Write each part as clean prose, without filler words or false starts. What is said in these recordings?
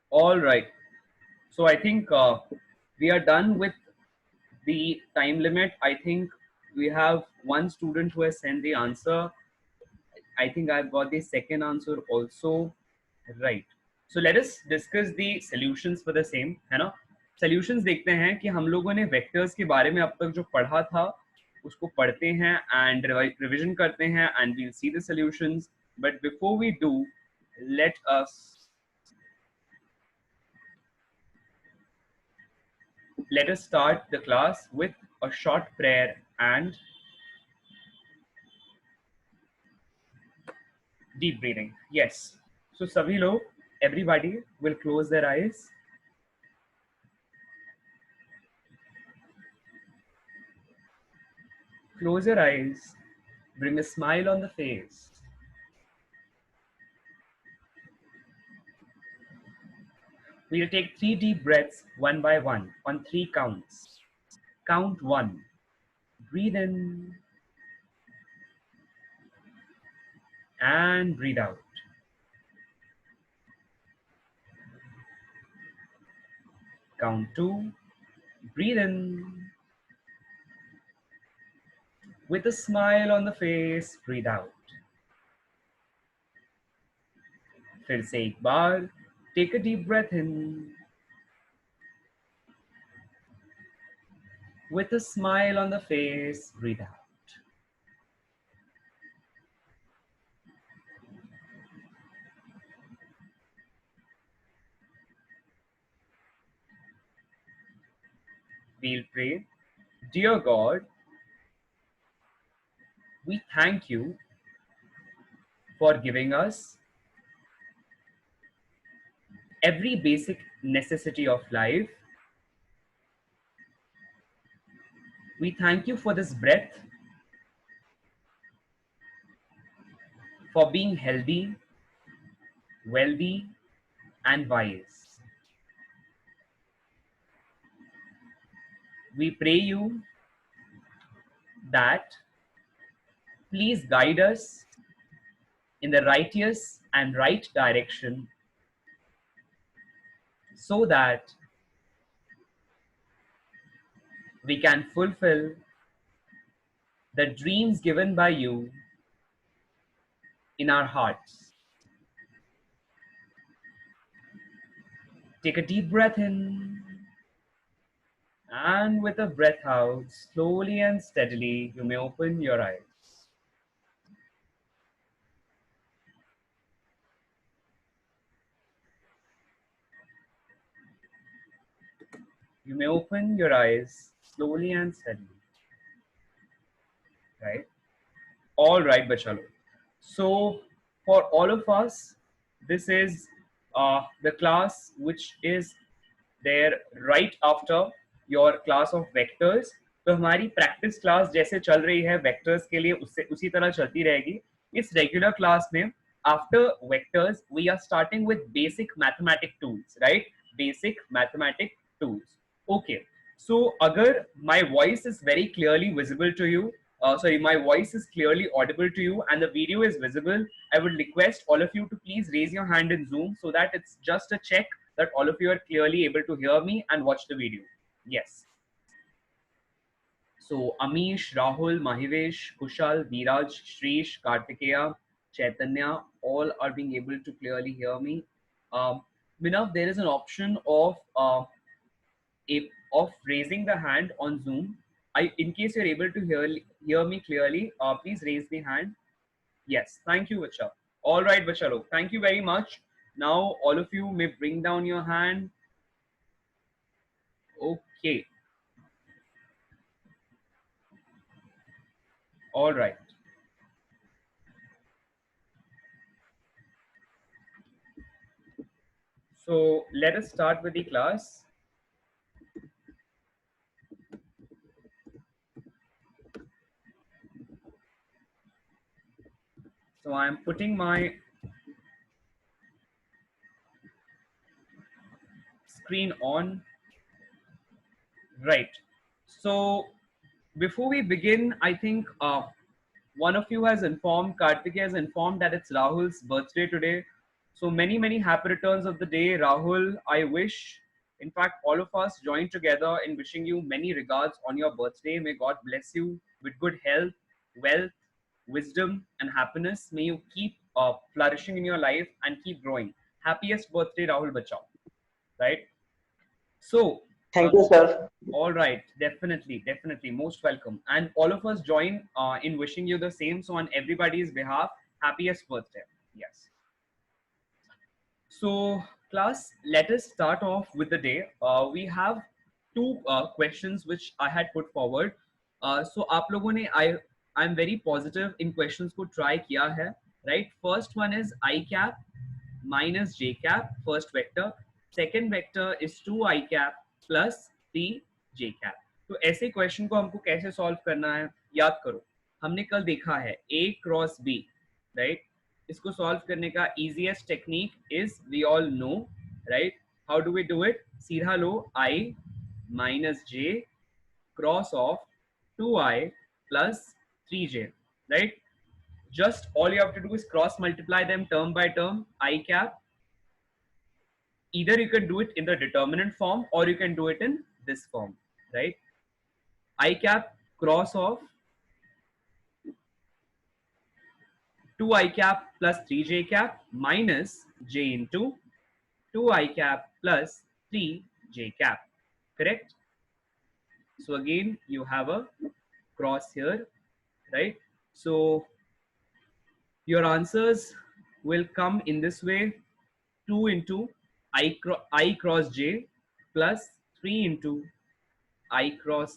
All right. So I think we are done with the time limit. I think we have one student who has sent the answer. I think I've got the second answer also. Right. So let us discuss the solutions for the same, है ना? Solutions देखते हैं कि हम लोगों ने vectors के बारे में अब तक जो पढ़ा था उसको पढ़ते हैं and revision करते हैं and we'll see the solutions. But before we do, let us start the class with a short prayer and deep breathing. Yes. So सभी लोग, everybody will close their eyes. Close your eyes. Bring a smile on the face. We'll take 3 deep breaths one by one on 3 counts. Count 1. Breathe in and breathe out. Count 2. Breathe in. With a smile on the face, breathe out. फिर से एक बार. Take a deep breath in. With a smile on the face, breathe out. We'll pray. Dear God, we thank you for giving us every basic necessity of life. We thank you for this breath, for being healthy, wealthy, and wise. We pray you that please guide us in the righteous and right direction so that we can fulfill the dreams given by you in our hearts. Take a deep breath in, and with a breath out, slowly and steadily, you may open your eyes. You may open your eyes slowly and steadily. Right? All right, Bachalo. So, for all of us, this is the class which is there right after your class of vectors. तो हमारी practice class जैसे चल रही है vectors के लिए उससे उसी तरह चलती रहेगी. इस रेगुलर क्लास में after vectors we are starting with basic mathematic tools, right? Basic mathematic tools. Okay. So agar my voice is very clearly visible to you, my voice is clearly audible to you and the video is visible, I would request all of you to please raise your hand in Zoom so that it's just a check that all of you are clearly able to hear me and watch the video. Yes. So Amish, Rahul, Mahivesh, Kushal, Viraj, Shrish, Kartikeya, Chaitanya, all are being able to clearly hear me. Minav, there is an option of raising the hand on Zoom. In case you're able to hear me clearly, please raise the hand. Yes, thank you, Vacha. All right, Vachalo, thank you very much. Now, all of you may bring down your hand. Okay. All right. So let us start with the class. So I am putting my screen on. Right. So before we begin, I think one of you has informed, Karthik has informed that it's Rahul's birthday today. So many happy returns of the day, Rahul. I wish, in fact, all of us join together in wishing you many regards on your birthday. May God bless you with good health, wealth, wisdom, and happiness. May you keep flourishing in your life and keep growing. Happiest birthday, Rahul Bachao. Right? So, uh, Thank you, sir. all right, definitely, most welcome. And all of us join in wishing you the same. So, on everybody's behalf, happiest birthday. Yes. So, class, let us start off with the day. We have two questions which I had put forward. So, आप लोगों ने I'm very positive in questions को try किया है, right? First one is I cap minus j cap, first vector. Second vector is 2 I cap plus 3 j cap. तो ऐसे question को हमको कैसे सॉल्व करना है, याद करो. हमने कल देखा है A क्रॉस B, राइट? इसको सॉल्व करने का easiest technique is we all know, right? How do we do it? सीधा लो I minus j cross of 2I plus 3j, right? Just all you have to do is cross multiply them term by term. I cap, either you can do it in the determinant form or you can do it in this form, right? I cap cross of 2I cap plus 3j cap minus j into 2I cap plus 3j cap, correct? So again you have a cross here, right? So your answers will come in this way: 2 into I cross j plus 3 into I cross,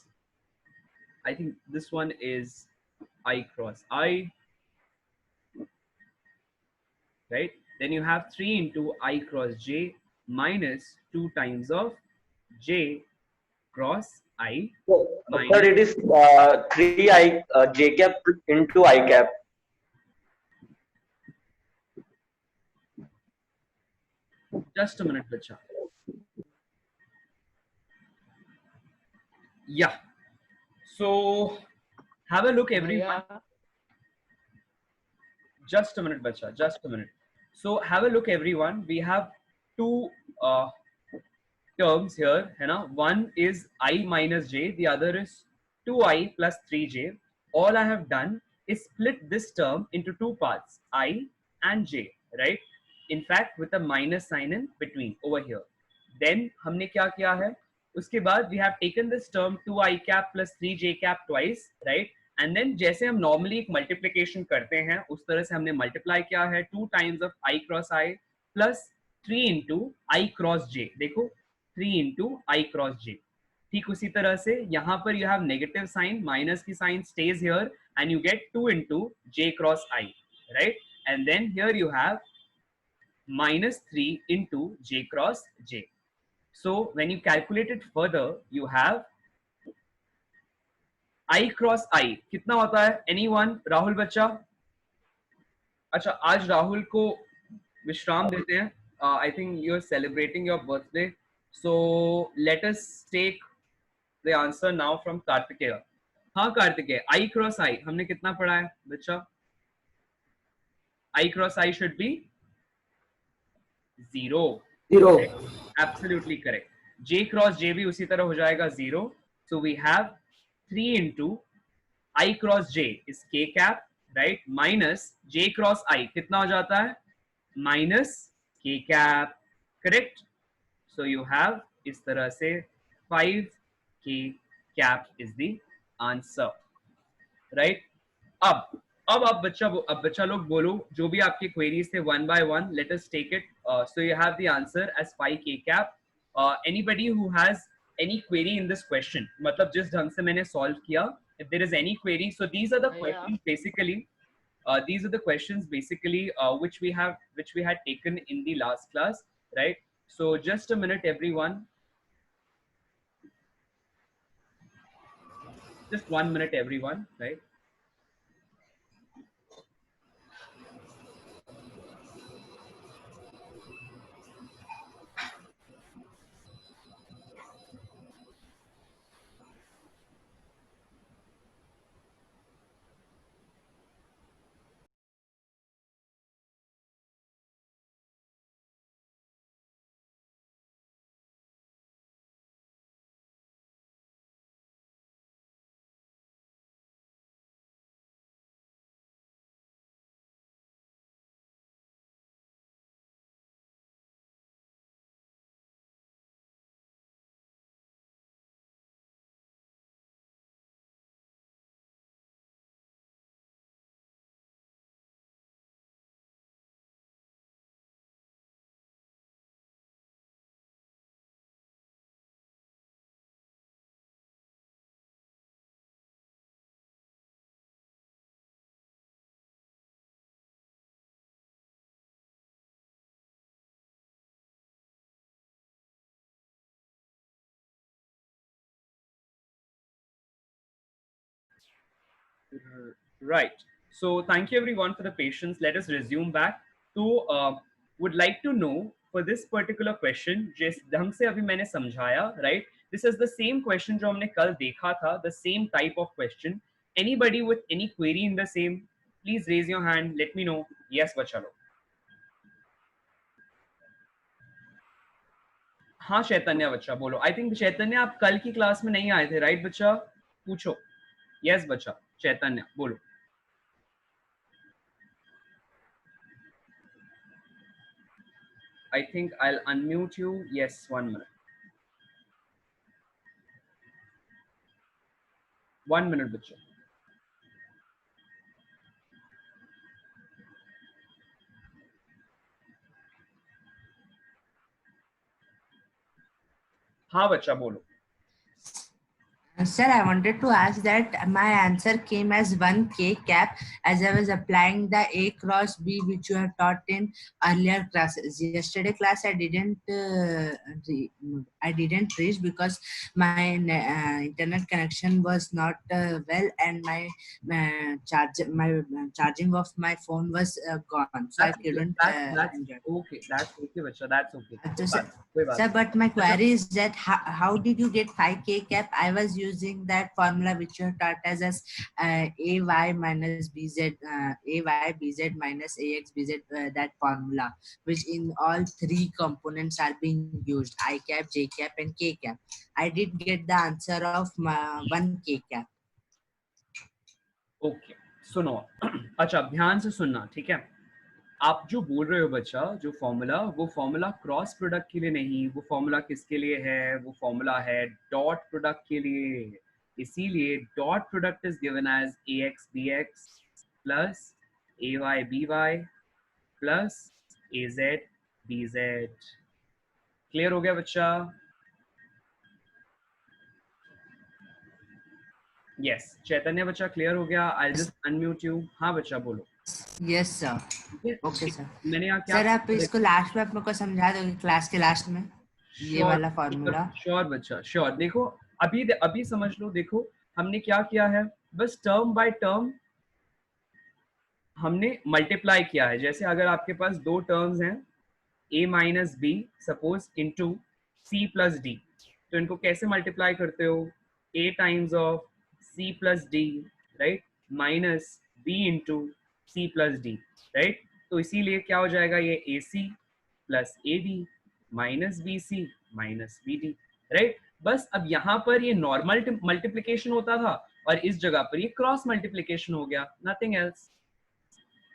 I think this one is I cross I, right? Then you have 3 into I cross j minus 2 times of j cross I So, sir, minus, it is 3 I J cap into I cap. just a minute, bacha. Yeah. So have a look, everyone. भैया Just a minute, bacha. Just a minute. So have a look, everyone. We have two terms here, है ना? One is I minus j, the other is 2I plus 3j. All I have done is split this term into two parts, I and j, right? In fact, with a minus sign in between over here. Then हमने क्या किया है? उसके बाद we have taken this term 2I cap plus 3j cap twice, right? And then जैसे हम normally एक multiplication करते हैं, उस तरह से हमने multiply किया है 2 times of I cross I plus 3 into I cross j. देखो 3 into I cross j. ठीक उसी तरह से यहाँ पर you have negative sign, minus की sign stays here and you get 2 into j cross I, right? And then here you have minus 3 into j cross j. So when you calculate it further, you have I cross I कितना होता है? Anyone? Rahul बच्चा? अच्छा, आज राहुल को विश्राम देते हैं. I think you're celebrating your birthday, so let us take the answer now from Kartikeya. हाँ कार्तिकेय, I cross I हमने कितना पढ़ा है बच्चा? I cross I should be 0. 0. Absolutely correct. J cross J भी उसी तरह हो जाएगा 0. So we have 3 into I cross J is K cap, right? Minus J cross I कितना हो जाता है? Minus K cap, correct? So you have इस तरह से 5K cap is the answer, right? अब अब बच्चा लोग बोलो जो भी आपके क्वेरीज थे one by one. Let us take it. So you have the answer as 5K cap. Anybody who has any query in this question, मतलब जिस ढंग से मैंने solve किया, if there is any query, so these are the भैया questions basically. These are the questions basically which we had taken in the last class, right? So just a minute, everyone. Just 1 minute, everyone, right? Right. So thank you everyone for the patience. Let us resume back. तो would like to know for this particular question जिस ढंग से अभी मैंने समझाया, right? This is the same question जो हमने कल देखा था, the same type of question. Anybody with any query in the same, please raise your hand. Let me know. Yes, बच्चा लोग. हाँ चैतन्य बच्चा बोलो. आई थिंक चैतन्य आप कल की क्लास में नहीं आए थे, राइट बच्चा? पूछो. यस बच्चा चैतन्य बोलो. I think I'll unmute you. Yes, 1 minute. 1 minute, बच्चों. हाँ बच्चा बोलो. Sir, I wanted to ask that my answer came as 1K cap as I was applying the A cross B which you have taught in earlier classes. Yesterday class I didn't reach because my internet connection was not well and my charging of my phone was gone, so I couldn't enjoy. Okay. That's okay, बच्चा. That's okay. Sir, कोई बात sir, नहीं. but my query is that how did you get 5K cap? I was using that formula which you taught us as AY minus BZ, AY BZ minus AX BZ, that formula, which in all three components are being used, I cap, J cap, and K cap. I did get the answer of 1K cap. Okay सुनो. अच्छा ध्यान से सुनना, ठीक है? आप जो बोल रहे हो बच्चा, जो फॉर्मूला, वो फॉर्मूला क्रॉस प्रोडक्ट के लिए नहीं, वो फॉर्मूला किसके लिए है? वो फॉर्मूला है डॉट प्रोडक्ट के लिए. इसीलिए dot product is given as A x B x plus A y B y plus A z B z. Clear हो गया बच्चा? यस चैतन्य बच्चा क्लियर हो गया. I just unmute you. हाँ बच्चा बोलो. Yes, sir. Okay, sir. मैंने यहाँ क्या सर आप इसको लास्ट में आप मेरे को समझा दोगे क्लास के लास्ट में, ये वाला फॉर्मूला? श्योर बच्चा श्योर. देखो अभी अभी समझ लो. देखो हमने क्या किया है, बस टर्म बाय टर्म हमने मल्टीप्लाई किया है. जैसे अगर आपके पास दो टर्म्स हैं a minus B suppose into C plus D, तो इनको कैसे मल्टीप्लाई करते हो? a times of c plus D, right, minus b into C plus D, right. तो इसीलिए क्या हो जाएगा, ये A C plus A B minus B C minus B D, right. बस अब यहाँ पर ये नॉर्मल मल्टीप्लीकेशन होता था और इस जगह पर ये क्रॉस मल्टीप्लीकेशन हो गया, नथिंग एल्स.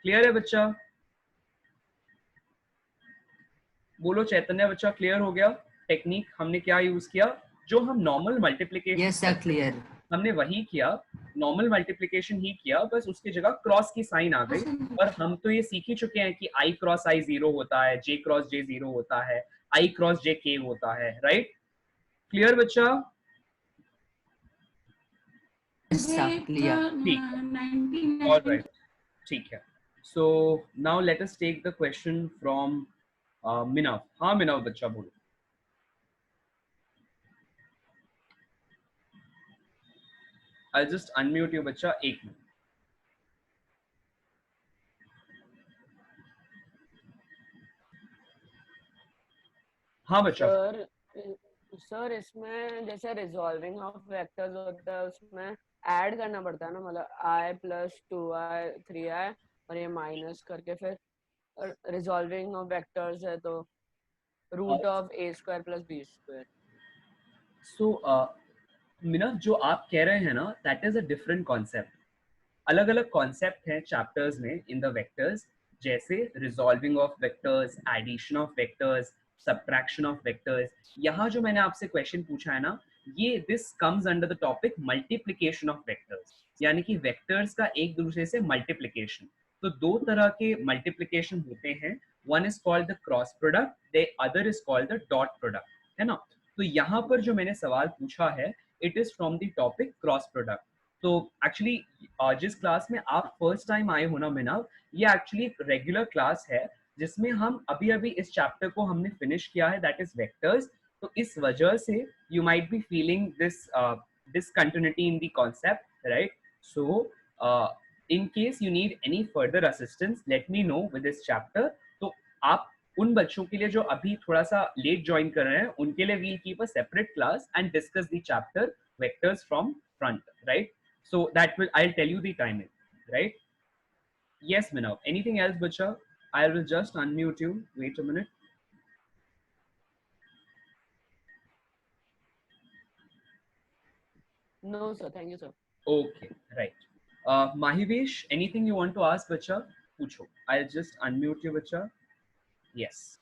क्लियर है बच्चा? बोलो चैतन्य बच्चा क्लियर हो गया? टेक्निक हमने क्या यूज किया, जो हम normal multiplication, yes sir clear, हमने वही किया, नॉर्मल मल्टीप्लीकेशन ही किया, बस उसकी जगह क्रॉस की साइन आ गई. और हम तो ये सीख ही चुके हैं कि आई क्रॉस आई 0 होता है, जे क्रॉस जे 0 होता है, आई क्रॉस जे के होता है, राइट. क्लियर बच्चा? क्लियर. ऑलराइट, ठीक है. So now let us take the question from Minav. हाँ मिनव बच्चा बोलो. I'll just unmute you बच्चा, एक मिनट. हाँ बच्चा. सर इसमें जैसे रिजॉल्विंग ऑफ वेक्टर्स होता है उसमें ऐड करना पड़ता है ना, मतलब i प्लस 2i 3i और ये माइनस करके फिर रिजॉल्विंग ऑफ वेक्टर्स है तो root of a square plus b square. So Minav जो आप कह रहे हैं ना, that is a different concept. अलग अलग कॉन्सेप्ट हैं चैप्टर्स में इन द वेक्टर्स, जैसे resolving of vectors, addition of vectors, subtraction of vectors. यहाँ जो मैंने आपसे क्वेश्चन पूछा है ना, ये this comes under the topic multiplication of vectors, यानी कि वेक्टर्स का एक दूसरे से मल्टीप्लिकेशन. तो दो तरह के मल्टीप्लिकेशन होते हैं, one is called the cross product, the other is called the dot product, है ना. तो यहाँ पर जो मैंने सवाल पूछा है, it is from the topic cross product. तो एक्चुअली जिस क्लास में आप फर्स्ट टाइम आए हो ना मिनव, ये एक्चुअली रेगुलर क्लास है जिसमें हम अभी अभी इस चैप्टर को हमने फिनिश किया है, दैट इज वेक्टर्स. तो इस वजह से you might be feeling this discontinuity in the concept, right. So in case you need any further assistance, let me know with this chapter. तो आप उन बच्चों के लिए जो अभी थोड़ा सा लेट ज्वाइन कर रहे हैं उनके लिए we'll keep a separate class and discuss the chapter vectors from front, right? So that will, I'll tell you the timing, right? Yes, Minav. Anything else, Bacha? I will just unmute you. Wait a minute. No, sir. Thank you, sir. Okay, right. Mahivesh, anything you want to ask, Bacha? Pucho. I'll just unmute you, Bacha. Yes.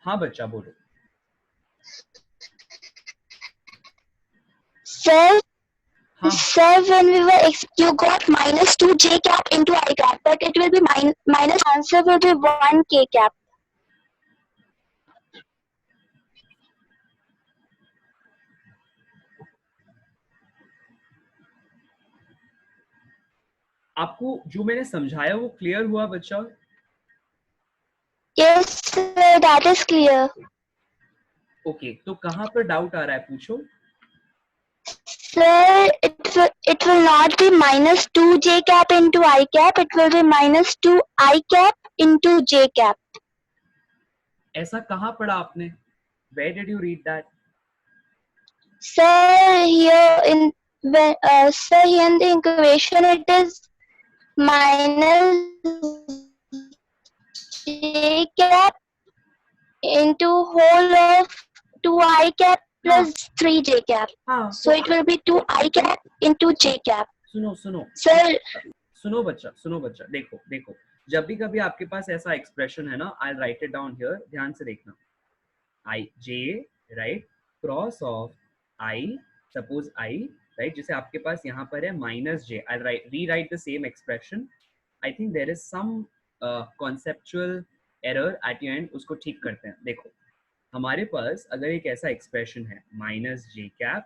हाँ बच्चा बोलो. Sir, हाँ sir, when we were you got minus 2 j cap into I cap, but it will be minus answer will be 1 k cap. आपको जो मैंने समझाया वो clear हुआ बच्चा? Yes, sir, that is clear. Okay, तो कहाँ पर डाउट आ रहा है पूछो. Sir, it will not be minus 2 j cap into I cap. It will be minus 2 I cap into j cap. ऐसा कहाँ पढ़ा आपने? Where did you read that? Sir, here in the equation it is minus j cap into whole of 2I cap plus 3j cap. हाँ. So it will be 2I cap into j cap. सुनो सुनो Sir, सुनो बच्चा, देखो देखो, जब भी कभी आपके पास ऐसा एक्सप्रेशन है ना, I write it down here, ध्यान से देखना. I J, right, cross of I, suppose I, right, जैसे आपके पास यहाँ पर है minus J, I write rewrite the same expression. I think there is some conceptual error at your end, उसको ठीक करते हैं. देखो हमारे पास अगर एक ऐसा एक्सप्रेशन है minus J cap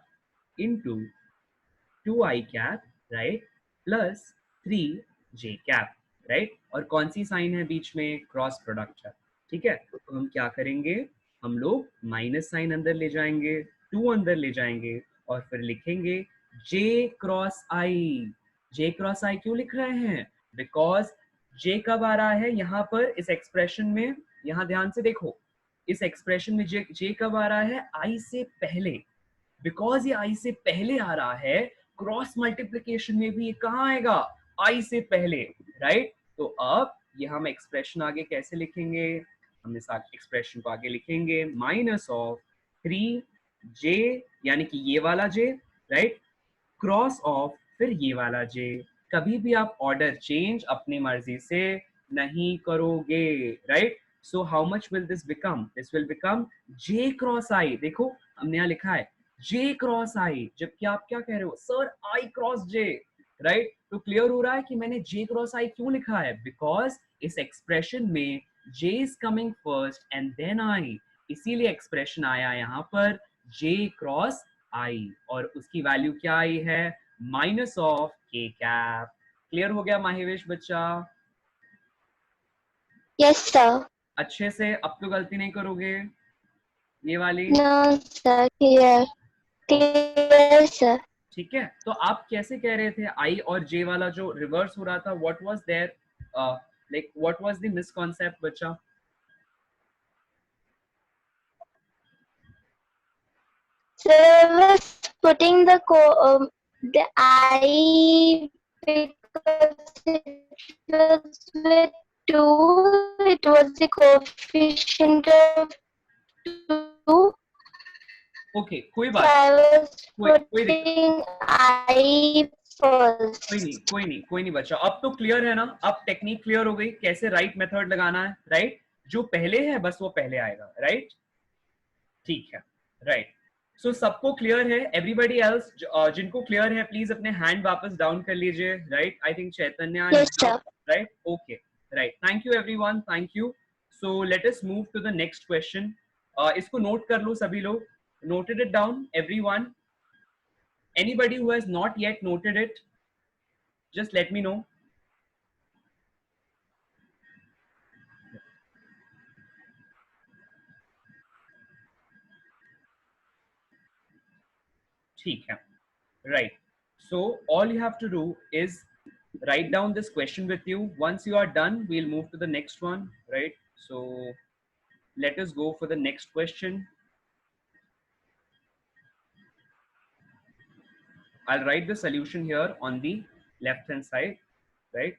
into 2i cap, right, plus 3j cap, right, और कौन सी साइन है बीच में? क्रॉस प्रोडक्ट है. ठीक है, तो हम क्या करेंगे, हम लोग माइनस साइन अंदर ले जाएंगे, 2 अंदर ले जाएंगे और फिर लिखेंगे j cross i. j cross i क्यों लिख रहे हैं? बिकॉज j कब आ रहा है यहाँ पर इस एक्सप्रेशन में? यहाँ ध्यान से देखो, इस एक्सप्रेशन में j कब आ रहा है? i से पहले. बिकॉज ये i से पहले आ रहा है, क्रॉस मल्टीप्लीकेशन में भी ये कहाँ आएगा? i से पहले, राइट? तो अब ये हम एक्सप्रेशन आगे कैसे लिखेंगे? हम इस एक्सप्रेशन को आगे लिखेंगे माइनस ऑफ 3j, यानी कि ये वाला j, राइट, क्रॉस ऑफ फिर ये वाला j. कभी भी आप ऑर्डर चेंज अपनी मर्जी से नहीं करोगे, right? So how much will this become? This will become j cross i. देखो हमने यहाँ लिखा है j क्रॉस i, जबकि आप क्या कह रहे हो? Sir i cross j, right? तो क्लियर हो रहा है कि मैंने j क्रॉस i क्यों लिखा है? बिकॉज इस एक्सप्रेशन में j is coming first and then i, इसीलिए एक्सप्रेशन आया यहाँ पर j क्रॉस i, और उसकी वैल्यू क्या आई है? Minus of k cap. Clear हो गया माहिवेश बच्चा? yes, sir. अच्छे से, अब तो गलती नहीं करोगे ये वाली? No, sir, clear. Clear, sir. ठीक है, तो आप कैसे कह रहे थे आई और जे वाला जो रिवर्स हो रहा था? What was there, like what was the misconception बच्चा? So I was putting the I because it was with 2, it was the coefficient of 2. Okay, कोई So बात, I was कोई दिक्कत, putting I first. कोई नहीं बच्चा, अब तो क्लियर है ना? अब टेक्निक क्लियर हो गई, कैसे राइट मेथड लगाना है, राइट? जो पहले है बस वो पहले आएगा, राइट? ठीक है, राइट. सो सबको क्लियर है? एवरीबॉडी एल्स जिनको क्लियर है प्लीज अपने हैंड वापस डाउन कर लीजिए, right? I think Chaitanya, Yes, sir. Right? Okay, right. Thank you everyone, thank you. So let us move to the next question. इसको नोट कर लो सभी लोग. Noted it down, everyone. Anybody who has not yet noted it, just let me know. ठीक है, right. So all you have to do is write down this question with you. Once you are done, we'll move to the next one, right? So let us go for the next question. I'll write the solution here on the left hand side, right?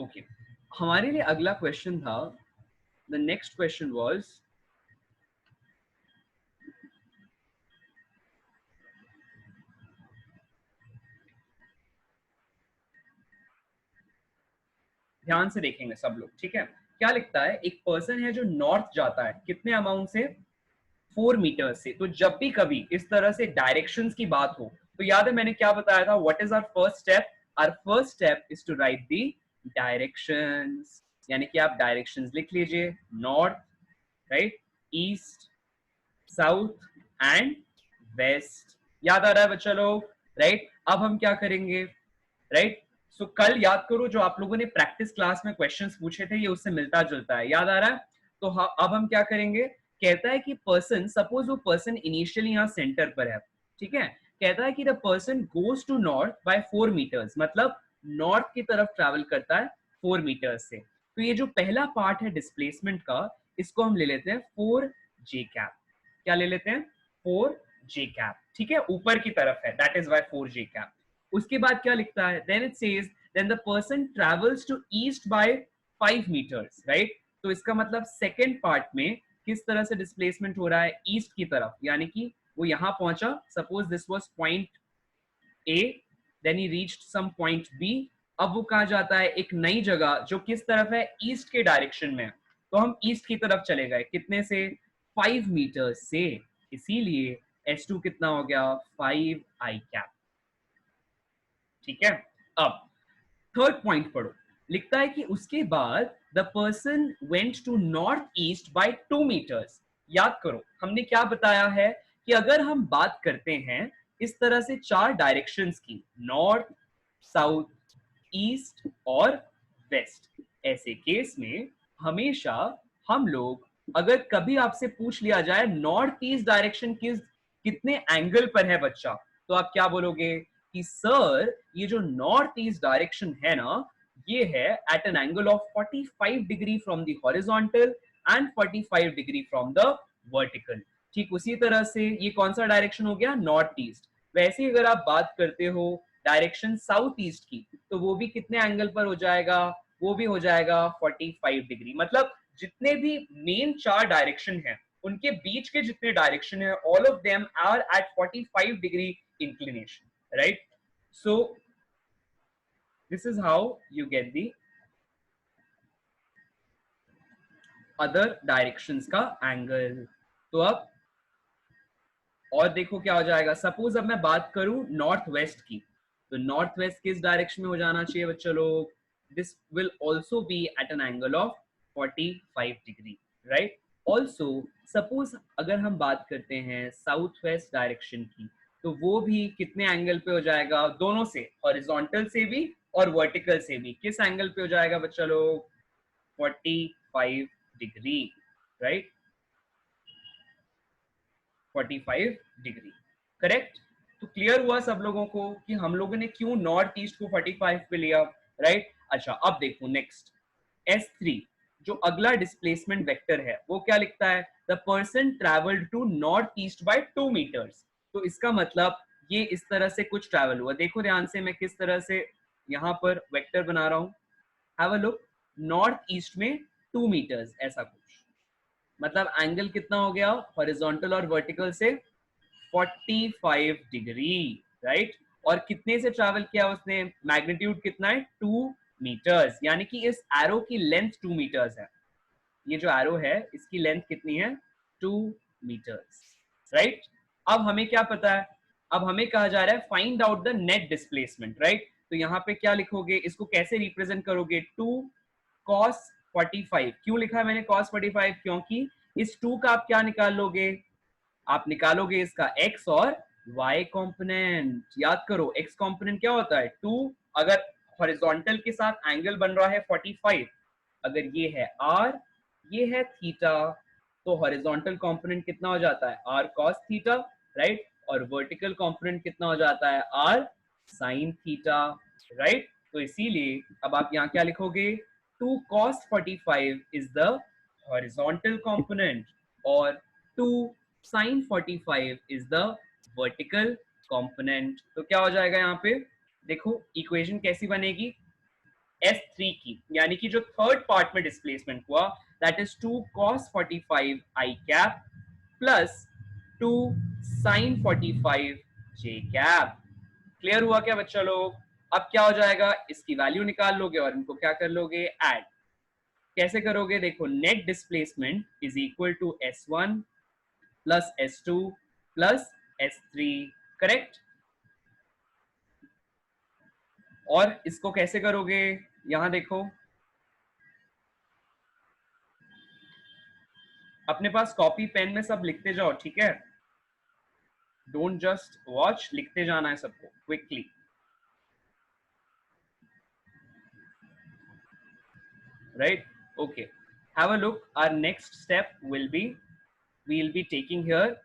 Okay, हमारे लिए अगला question था, the next question was, ध्यान से देखेंगे सब लोग, ठीक है? क्या लिखता है, एक पर्सन है जो नॉर्थ जाता है, कितने अमाउंट से? 4 मीटर से। तो जब भी कभी इस तरह से डायरेक्शंस की बात हो, तो याद है मैंने क्या बताया था, what is our first step? Our first step is to write the directions, यानी कि आप डायरेक्शंस लिख लीजिए, north, right, east, south and west. याद आ रहा है बच्चा लोग? राइट, अब हम क्या करेंगे, राइट? सो कल याद करो जो आप लोगों ने प्रैक्टिस क्लास में क्वेश्चंस पूछे थे, ये उससे मिलता जुलता है, याद आ रहा है? तो अब हम क्या करेंगे, कहता है कि पर्सन, सपोज वो पर्सन इनिशियली यहाँ सेंटर पर है, ठीक है? कहता है कि the person goes to north by 4 metres, मतलब नॉर्थ की तरफ ट्रैवल करता है 4 मीटर्स से। तो ये जो पहला पार्ट है डिस्प्लेसमेंट का, इसको हम ले लेते हैं 4j कैप। क्या ले लेते हैं? 4j कैप, ठीक है? ऊपर की तरफ है, that is why 4j cap. उसके बाद क्या लिखता है, then it says then the person travels to east by 5 metres, right? तो इसका मतलब सेकेंड पार्ट में किस तरह से डिस्प्लेसमेंट हो रहा है, ईस्ट की तरफ, यानी कि वो यहां पहुंचा, suppose this was point A, then he reached some point B, अब वो कहां जाता है, एक नई जगह जो किस तरफ है, ईस्ट के डायरेक्शन में। तो हम ईस्ट की तरफ चले गए, कितने से? 5 मीटर से, इसीलिए S2 कितना हो गया, 5i कैप, ठीक है? अब थर्ड पॉइंट पढ़ो, लिखता है कि उसके बाद the person went to north east by 2 metres. याद करो हमने क्या बताया है कि अगर हम बात करते हैं इस तरह से 4 डायरेक्शंस की, नॉर्थ, साउथ, ईस्ट और वेस्ट, ऐसे केस में हमेशा हम लोग, अगर कभी आपसे पूछ लिया जाए नॉर्थ ईस्ट डायरेक्शन कितने एंगल पर है बच्चा, तो आप क्या बोलोगे कि सर ये जो नॉर्थ ईस्ट डायरेक्शन है ना, ये है at an angle of 45 degree from the horizontal and 45 degree from the vertical. ठीक उसी तरह से ये कौन सा डायरेक्शन हो गया, नॉर्थ ईस्ट। वैसे अगर आप बात करते हो डायरेक्शन साउथ ईस्ट की, तो वो भी कितने एंगल पर हो जाएगा, वो भी हो जाएगा 45 डिग्री। मतलब जितने भी मेन 4 डायरेक्शन हैं उनके बीच के जितने डायरेक्शन है, all of them are at 45 degree inclination, right? So this is how you get the other directions का angle। तो अब और देखो क्या हो जाएगा, सपोज अब मैं बात करूं नॉर्थ वेस्ट की, तो नॉर्थ वेस्ट किस डायरेक्शन में हो जाना चाहिए बच्चों लोग, this will also be at an angle of 45 degree, right? Also suppose अगर हम बात करते हैं साउथ वेस्ट डायरेक्शन की, तो वो भी कितने एंगल पे हो जाएगा, दोनों से, हॉरिजॉन्टल से भी और वर्टिकल से भी। किस एंगल पे हो जाएगा बच्चा लोग, 45 डिग्री, राइट? 45 degree, correct? तो क्लियर हुआ सब लोगों को कि हम लोगों ने क्यों नॉर्थ ईस्ट को 45 पे लिया, राइट? अच्छा अब देखो नेक्स्ट S3, जो अगला डिस्प्लेसमेंट वेक्टर है वो क्या लिखता है, the person travelled to north east by 2 metres. तो इसका मतलब ये इस तरह से कुछ ट्रैवल हुआ। देखो ध्यान से मैं किस तरह से यहाँ पर वेक्टर बना रहा हूँ, have a look, north east में 2 मीटर्स, ऐसा कुछ, मतलब एंगल कितना हो गया हॉरिजॉन्टल और वर्टिकल से 45 डिग्री, राइट? और कितने से ट्रैवल किया उसने, मैग्नीट्यूड कितना है, 2 मीटर्स, यानी कि इस एरो की लेंथ 2 मीटर्स है। ये जो एरो है इसकी लेंथ कितनी है, 2 मीटर्स, राइट? अब हमें क्या पता है, अब हमें कहा जा रहा है find out the net displacement, right? तो यहाँ पे क्या लिखोगे, इसको कैसे रिप्रेजेंट करोगे, 2 cos 45। क्यों लिखा है मैंने cos 45, क्योंकि इस 2 का आप क्या निकाल लोगे, आप निकालोगे इसका x और y कंपोनेंट। याद करो x कंपोनेंट क्या होता है, 2, अगर हॉरिजॉन्टल के साथ एंगल बन रहा है 45, अगर ये है r, ये है थीटा, तो हॉरिजॉन्टल कंपोनेंट कितना हो जाता है r cos थीटा, राइट, और वर्टिकल कंपोनेंट कितना हो जाता है r sin थीटा, राइट। तो इसीलिए अब आप यहाँ क्या लिखोगे, 2 cos 45 is the horizontal component और 2 sin 45 is the vertical component. तो क्या हो जाएगा यहाँ पे, देखो इक्वेशन कैसी बनेगी, S3 की, यानी कि जो थर्ड पार्ट में डिस्प्लेसमेंट हुआ, that is 2 cos 45 i cap plus 2 sin 45 j cap. Clear हुआ क्या बच्चा लोग? अब क्या हो जाएगा, इसकी वैल्यू निकाल लोगे और इनको क्या कर लोगे, ऐड। कैसे करोगे, देखो net displacement is equal to S1 plus S2 plus S3, correct. और इसको कैसे करोगे, यहां देखो अपने पास कॉपी पेन में सब लिखते जाओ, ठीक है, डोंट जस्ट वॉच, लिखते जाना है सबको quickly. Right, okay, have a look, our next step will be, we will be taking here,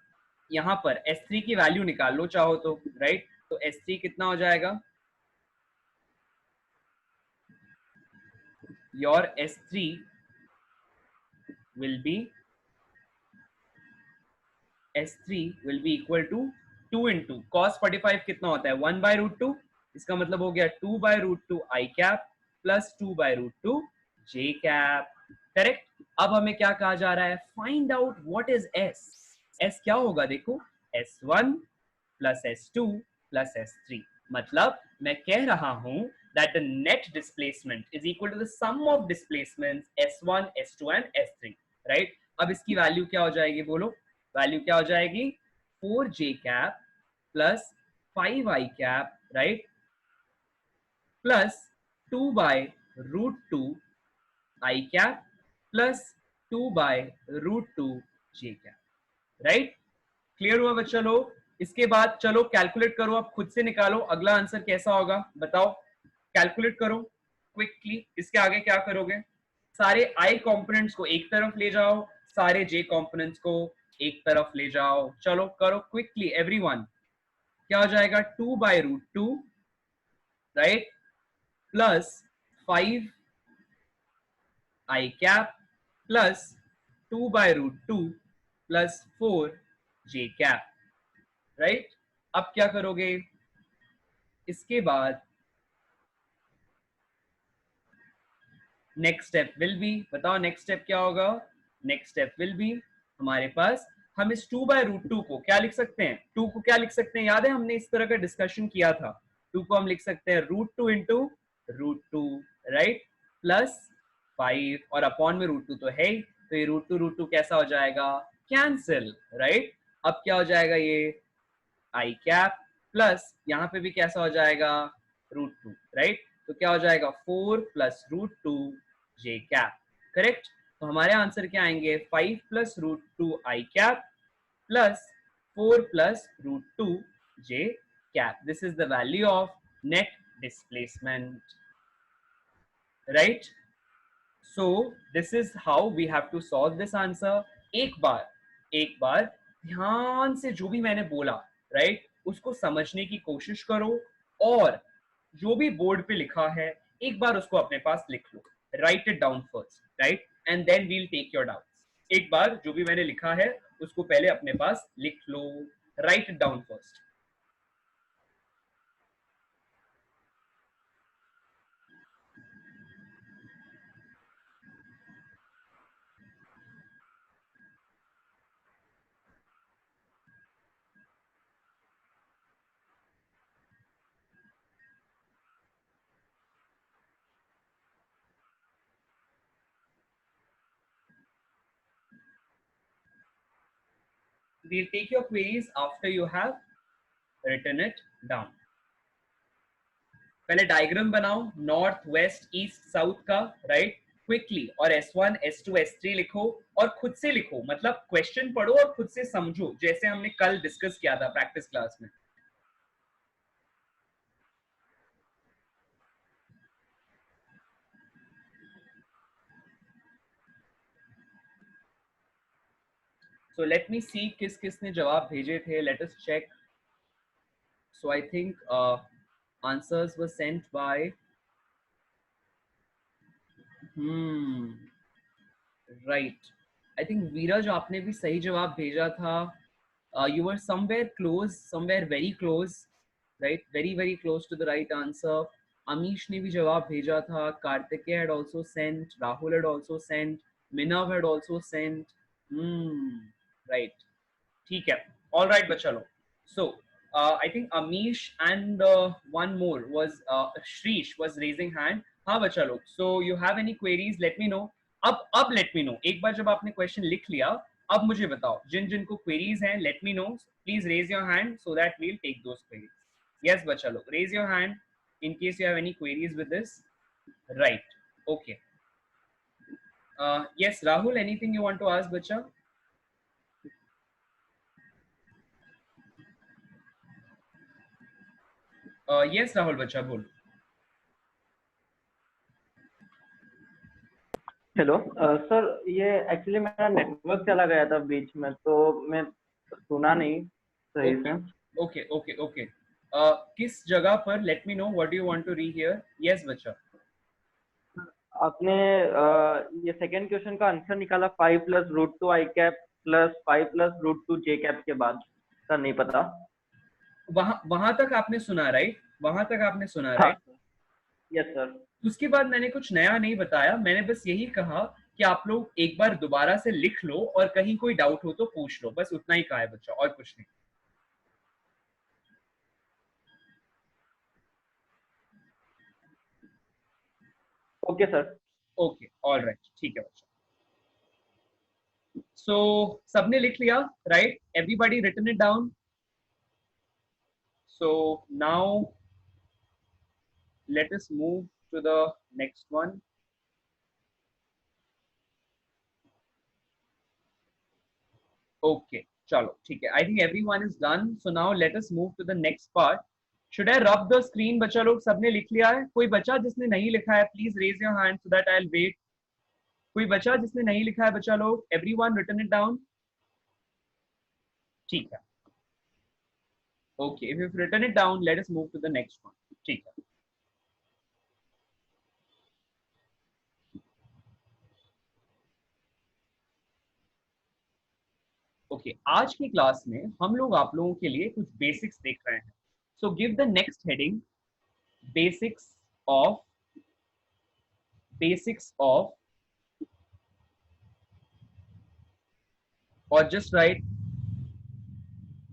यहां पर S3 की वैल्यू निकाल लो चाहो तो, राइट। तो S3 कितना हो जाएगा, your S3 will be S3 will be equal to 2 into cos 45 कितना होता है 1 by root 2, इसका मतलब हो गया 2 by root 2 I cap plus 2 by root 2 J cap, correct. अब हमें क्या कहा जा रहा है, find out what is S। S क्या होगा, देखो S1 plus S2 plus S3, मतलब मैं कह रहा हूं that the net displacement is equal to the sum of displacements S1, S2 and S3, right। अब इसकी वैल्यू क्या हो जाएगी, बोलो वैल्यू क्या हो जाएगी, 4j cap plus 5i cap, right, plus 2 by root 2 i cap plus 2 by root 2 j cap, right. Clear हुआ बच्चा लोग? इसके बाद चलो कैलकुलेट करो, आप खुद से निकालो अगला आंसर कैसा होगा, बताओ, कैलकुलेट करो क्विकली। इसके आगे क्या करोगे, सारे आई कंपोनेंट्स को एक तरफ ले जाओ, सारे जे कंपोनेंट्स को एक तरफ ले जाओ, चलो करो क्विकली एवरीवन। क्या हो जाएगा, 2 by root 2, right, plus 5 I cap plus 2 by root 2 plus 4 J cap, right. अब क्या करोगे, इसके बाद नेक्स्ट स्टेप विल बी, बताओ नेक्स्ट स्टेप क्या होगा, नेक्स्ट स्टेप विल बी हमारे पास, हम इस 2 बाय रूट 2 को क्या लिख सकते हैं, 2 को क्या लिख सकते हैं, याद है हमने इस तरह का डिस्कशन किया था, 2 को हम लिख सकते हैं root 2 into root 2, right, plus 5 और अपॉन में रूट 2 तो है ही, तो ये रूट 2 कैसा हो जाएगा, कैंसिल, राइट। अब क्या हो जाएगा, ये आई कैप प्लस यहाँ पे भी कैसा हो जाएगा, रूट 2, राइट। तो क्या हो जाएगा, 4 plus root 2 J cap, correct. तो हमारे आंसर क्या आएंगे, 5 plus root 2 I cap plus 4 plus root 2 J cap. This is the value of net displacement, right. So this is how we have to solve this answer. एक बार ध्यान से जो भी मैंने बोला, राइट, उसको समझने की कोशिश करो और जो भी बोर्ड पे लिखा है एक बार उसको अपने पास लिख लो, write it down first, right, and then we'll take your doubts. एक बार जो भी मैंने लिखा है उसको पहले अपने पास लिख लो, write it down first. We'll take your queries after you have written it down. पहले डायग्राम बनाओ नॉर्थ वेस्ट ईस्ट साउथ का, राइट, क्विकली, और S1 S2 S3 लिखो और खुद से लिखो, मतलब क्वेश्चन पढ़ो और खुद से समझो, जैसे हमने कल डिस्कस किया था प्रैक्टिस क्लास में। So let me see किस किसने जवाब भेजे थे. Let us check. So I think answers were sent by right. I think Viraj आपने भी सही जवाब भेजा था. You were somewhere close, somewhere very close, right? Very very close to the right answer. Amish ने भी जवाब भेजा था. Kartikeya had also sent. Rahul had also sent. Minav had also sent. Right. ठीक है. All right, बच्चों. So I think Amish and one more was Shrish was raising hand. हाँ बच्चा लोग. So you have any queries? Let me know. अब let me know. एक बार जब आपने question लिख लिया, अब मुझे बताओ जिन जिनको queries हैं. Let me know. Please raise your hand so that we'll take those queries. Yes बच्चा लोग. Raise your hand in case you have any queries with this. Right. Okay. Yes Rahul. Anything you want to ask बच्चा? Yes Rahul बच्चा बोल. Hello sir, ये actually मेरा network चला गया था बीच में, तो मैं सुना नहीं सही से. Okay okay okay. किस जगह पर? Let me know what do you want to rehear. Yes बच्चा. आपने ये सेकंड क्वेश्चन का आंसर निकाला 5 + √2 i cap plus 5 + √2 j cap के बाद. सर नहीं पता. वहां तक आपने सुना राइट? वहां तक आपने सुना राइट? Yes sir. उसके बाद मैंने कुछ नया नहीं बताया. मैंने बस यही कहा कि आप लोग एक बार दोबारा से लिख लो और कहीं कोई डाउट हो तो पूछ लो. बस उतना ही कहा है बच्चा, और कुछ नहीं. Okay sir. Okay all right. ठीक है बच्चा. सो सबने लिख लिया right? Everybody written it down. So now let us move to the next one. Okay, chalo, ठीक है. I think everyone is done. So now let us move to the next part. Should I rub the screen? बच्चा लोग सबने लिख लिया है? कोई बच्चा जिसने नहीं लिखा है, please raise your hand so that I'll wait. कोई बच्चा जिसने नहीं लिखा है बच्चा लोग? Everyone written it down. ठीक है. Okay, if you've written it down, let us move to the next one. ठीक है. ओके आज की क्लास में हम लोग आप लोगों के लिए कुछ बेसिक्स देख रहे हैं. So give the next heading basics of और just write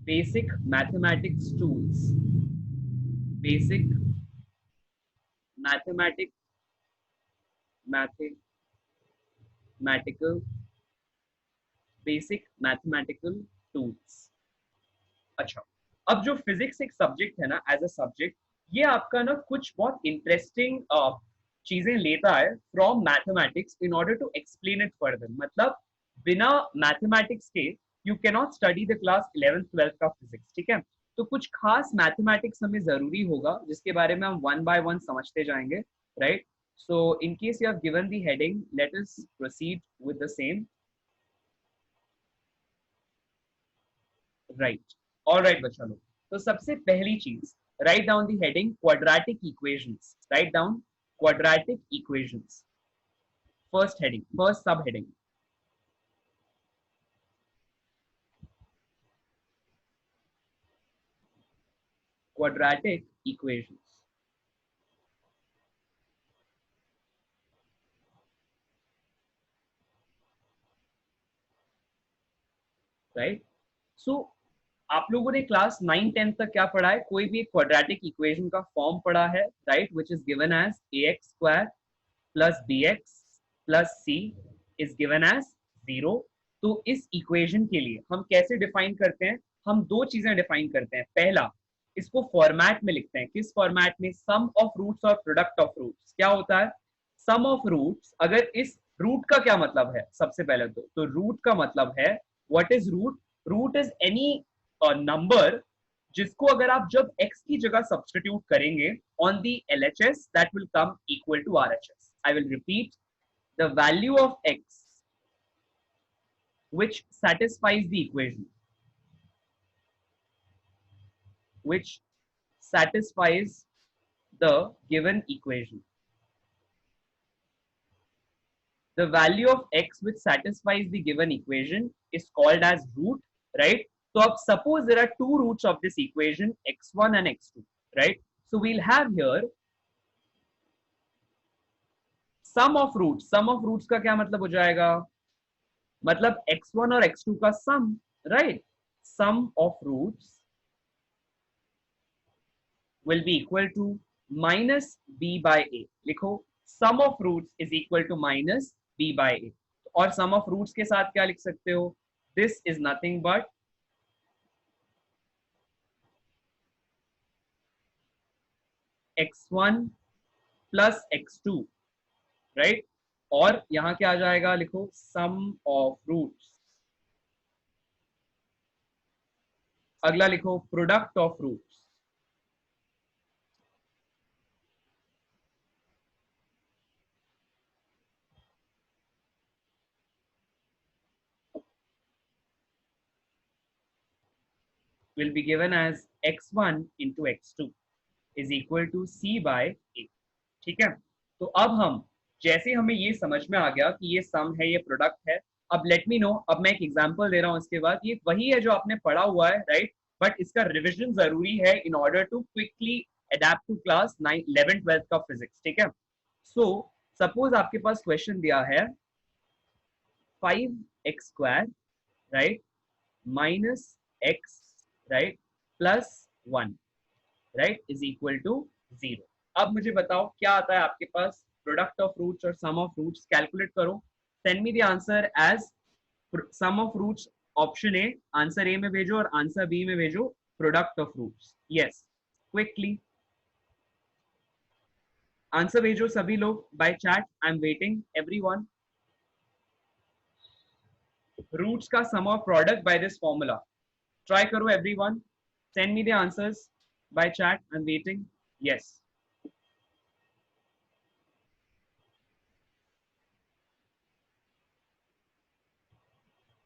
basic mathematics tools. Basic mathematical tools. अच्छा, अब जो फिजिक्स एक सब्जेक्ट है ना, एज अ सब्जेक्ट, ये आपका ना कुछ बहुत इंटरेस्टिंग चीजें लेता है from mathematics in order to explain it further. मतलब बिना मैथमेटिक्स के you can not study the class 11th 12th का फिजिक्स. ठीक है? तो कुछ खास मैथमेटिक्स हमें जरूरी होगा जिसके बारे में हम वन बाय वन समझते जाएंगे. Right? So in case you have given the heading, let us proceed with the same. Right. Alright बच्चा लोग. तो सबसे पहली चीज, write down the heading quadratic equations. Write down quadratic equations. First heading, first सब heading. Quadratic equations. Right? सो आप लोगों ने क्लास 9 10 तक क्या पढ़ा है? कोई भी एक क्वाड्रेटिक इक्वेशन का फॉर्म पढ़ा है. Right? Which is given as ax² + bx + c is given as 0. तो इस इक्वेशन के लिए हम कैसे डिफाइन करते हैं? हम दो चीजें डिफाइन करते हैं. पहला, इसको फॉर्मेट में लिखते हैं. किस फॉर्मेट में? सम ऑफ रूट्स और प्रोडक्ट ऑफ रूट्स. क्या होता है सम ऑफ रूट्स? अगर इस रूट का क्या मतलब है? सबसे पहले तो रूट का मतलब है, what is root? Root is any number जिसको अगर आप जब x की जगह सब्स्टिट्यूट करेंगे on the LHS, that will come equal to RHS. I will repeat, the value of x which satisfies the equation, which satisfies the given equation. The value of x which satisfies the given equation is called as root, right? So अब suppose there are two roots of this equation, x1 and x2, right? So we'll have here sum of roots. Sum of roots का क्या मतलब हो जाएगा? मतलब x1 और x2 का sum, right? Sum of roots will be equal to minus b by a. लिखो sum of roots is equal to minus b by a. और sum of roots के साथ क्या लिख सकते हो? This is nothing but x1 plus x2, right? और यहां क्या आ जाएगा? लिखो sum of roots. अगला लिखो product of roots. will be given as x1 into x2 is equal to c by a. ठीक है, तो अब हम जैसे हमें ये समझ में आ गया कि ये सम है, ये प्रोडक्ट है, अब लेट मी नो, अब मैं एक एग्जांपल दे रहा हूं इसके बाद, ये वही है जो आपने पढ़ा हुआ है, राइट? बट इसका रिविजन जरूरी है in order to quickly adapt to class 9 11 12 का फिजिक्स, ठीक है? सो सपोज आपके पास क्वेश्चन दिया है 5x square, right, minus x, right, plus 1, right, is equal to 0. अब मुझे बताओ क्या आता है आपके पास? प्रोडक्ट ऑफ रूट्स और सम ऑफ रूट्स. कैलकुलेट करो. Send me the answer as sum of roots option A, answer A में भेजो, और आंसर बी में भेजो product of roots. Yes, quickly answer भेजो सभी लोग by chat. I am waiting everyone. Roots का sum of product by this formula. Try करो everyone. Send me the answers by chat. I am waiting. Yes,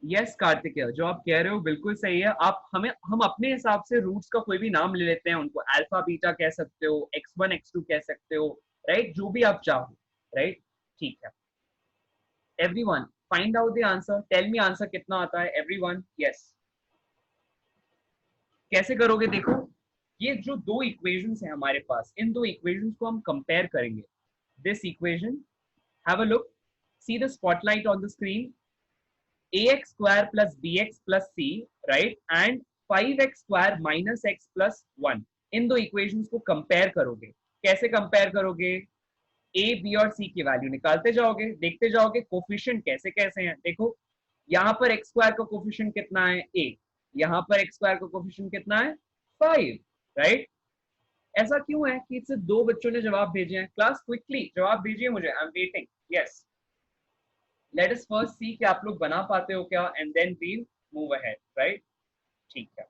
yes Kartikeya, जो आप कह रहे हो बिल्कुल सही है. आप हम अपने हिसाब से रूट्स का कोई भी नाम ले लेते हैं, उनको अल्फा बीटा कह सकते हो, x1 x2 कह सकते हो, राइट? जो भी आप चाहो, राइट? ठीक है. Everyone find out the answer. Tell me answer कितना आता है एवरीवन. यस, कैसे करोगे? देखो, ये जो दो इक्वेशंस हैं हमारे पास, इन दो इक्वेशंस को हम कंपेयर करेंगे. This equation, have a look, see the spotlight on the screen. ax square plus bx plus c, right, and 5x square minus x plus 1. इन दो इक्वेशंस को कंपेयर करोगे. कैसे कंपेयर करोगे? a, b और c की value निकालते जाओगे, देखते जाओगे कोफिशिएंट कैसे कैसे हैं. देखो, यहाँ पर x स्क्वायर का कोफिशिएंट कितना है? a. यहाँ पर x स्क्वायर का कोफिशिएंट कितना है? 5, राइट? ऐसा क्यों है कि सिर्फ दो बच्चों ने जवाब भेजे हैं? क्लास क्विकली जवाब भेजिए मुझे. I am waiting. Yes, let us first see कि आप लोग बना पाते हो क्या, and then we'll move ahead, right? ठीक है.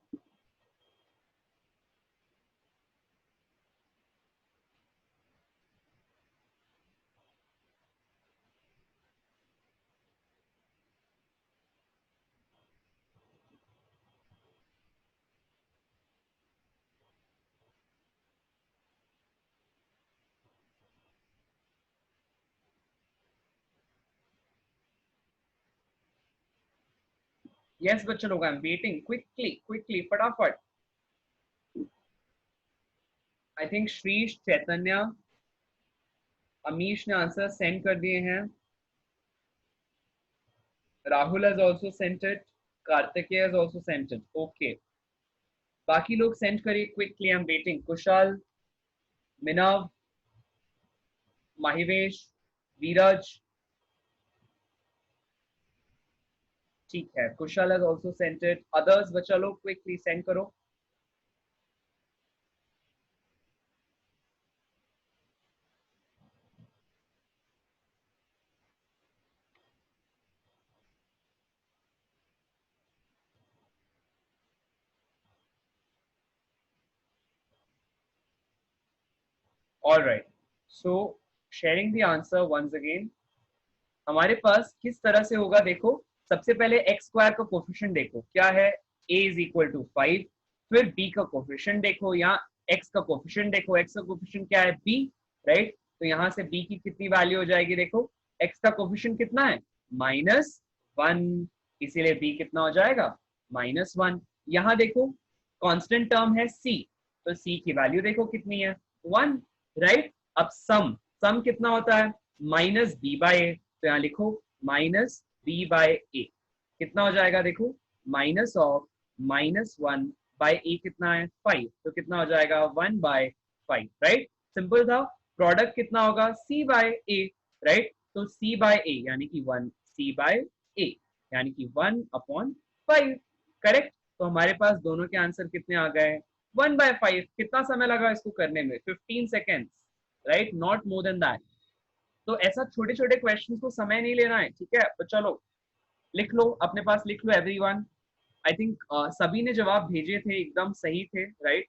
यस बच्चों लोग, I am waiting. Quickly quickly फटाफट. आई थिंक श्रीश, चैतन्य, अमीश ने आंसर सेंड कर दिए हैं. Rahul has also sent it. Kartikeya has also sent it. Okay, बाकी लोग सेंड करिए quickly. I am waiting. Kushal, Minav, Mahivesh, Viraj. ठीक है, Kushal has also sent it. Others बच्चा लोग क्विकली सेंड करो. All right, so sharing the answer once again. हमारे पास किस तरह से होगा? देखो, सबसे पहले x स्क्वायर का कोफिशिएंट देखो क्या है, a इज इक्वल टू 5, फिर b का कोफिशिएंट देखो, यहाँ x का कोफिशिएंट देखो, x का कोफिशिएंट क्या है b, राइट। तो यहाँ से b की कितनी वैल्यू हो जाएगी, देखो x का कोफिशिएंट कितना है -1, इसीलिए b कितना हो जाएगा -1। यहाँ देखो कांस्टेंट टर्म है c, तो c की वैल्यू देखो कितनी है 1, राइट। अब सम कितना होता है -b/a, तो यहाँ लिखो -b/a, कितना हो जाएगा देखो माइनस ऑफ -1/a कितना है 5, तो कितना हो जाएगा 1/5, राइट। सिंपल था। प्रोडक्ट कितना होगा c/a, राइट। तो c/a यानी कि 1 c/a यानी कि 1/5, करेक्ट। तो हमारे पास दोनों के आंसर कितने आ गए 1/5। कितना समय लगा इसको करने में 15 seconds, right, not more than that. तो ऐसा छोटे छोटे क्वेश्चन को समय नहीं लेना है, ठीक है। तो चलो लिख लो, अपने पास लिख लो एवरीवन। आई थिंक सभी ने जवाब भेजे थे, एकदम सही थे, राइट।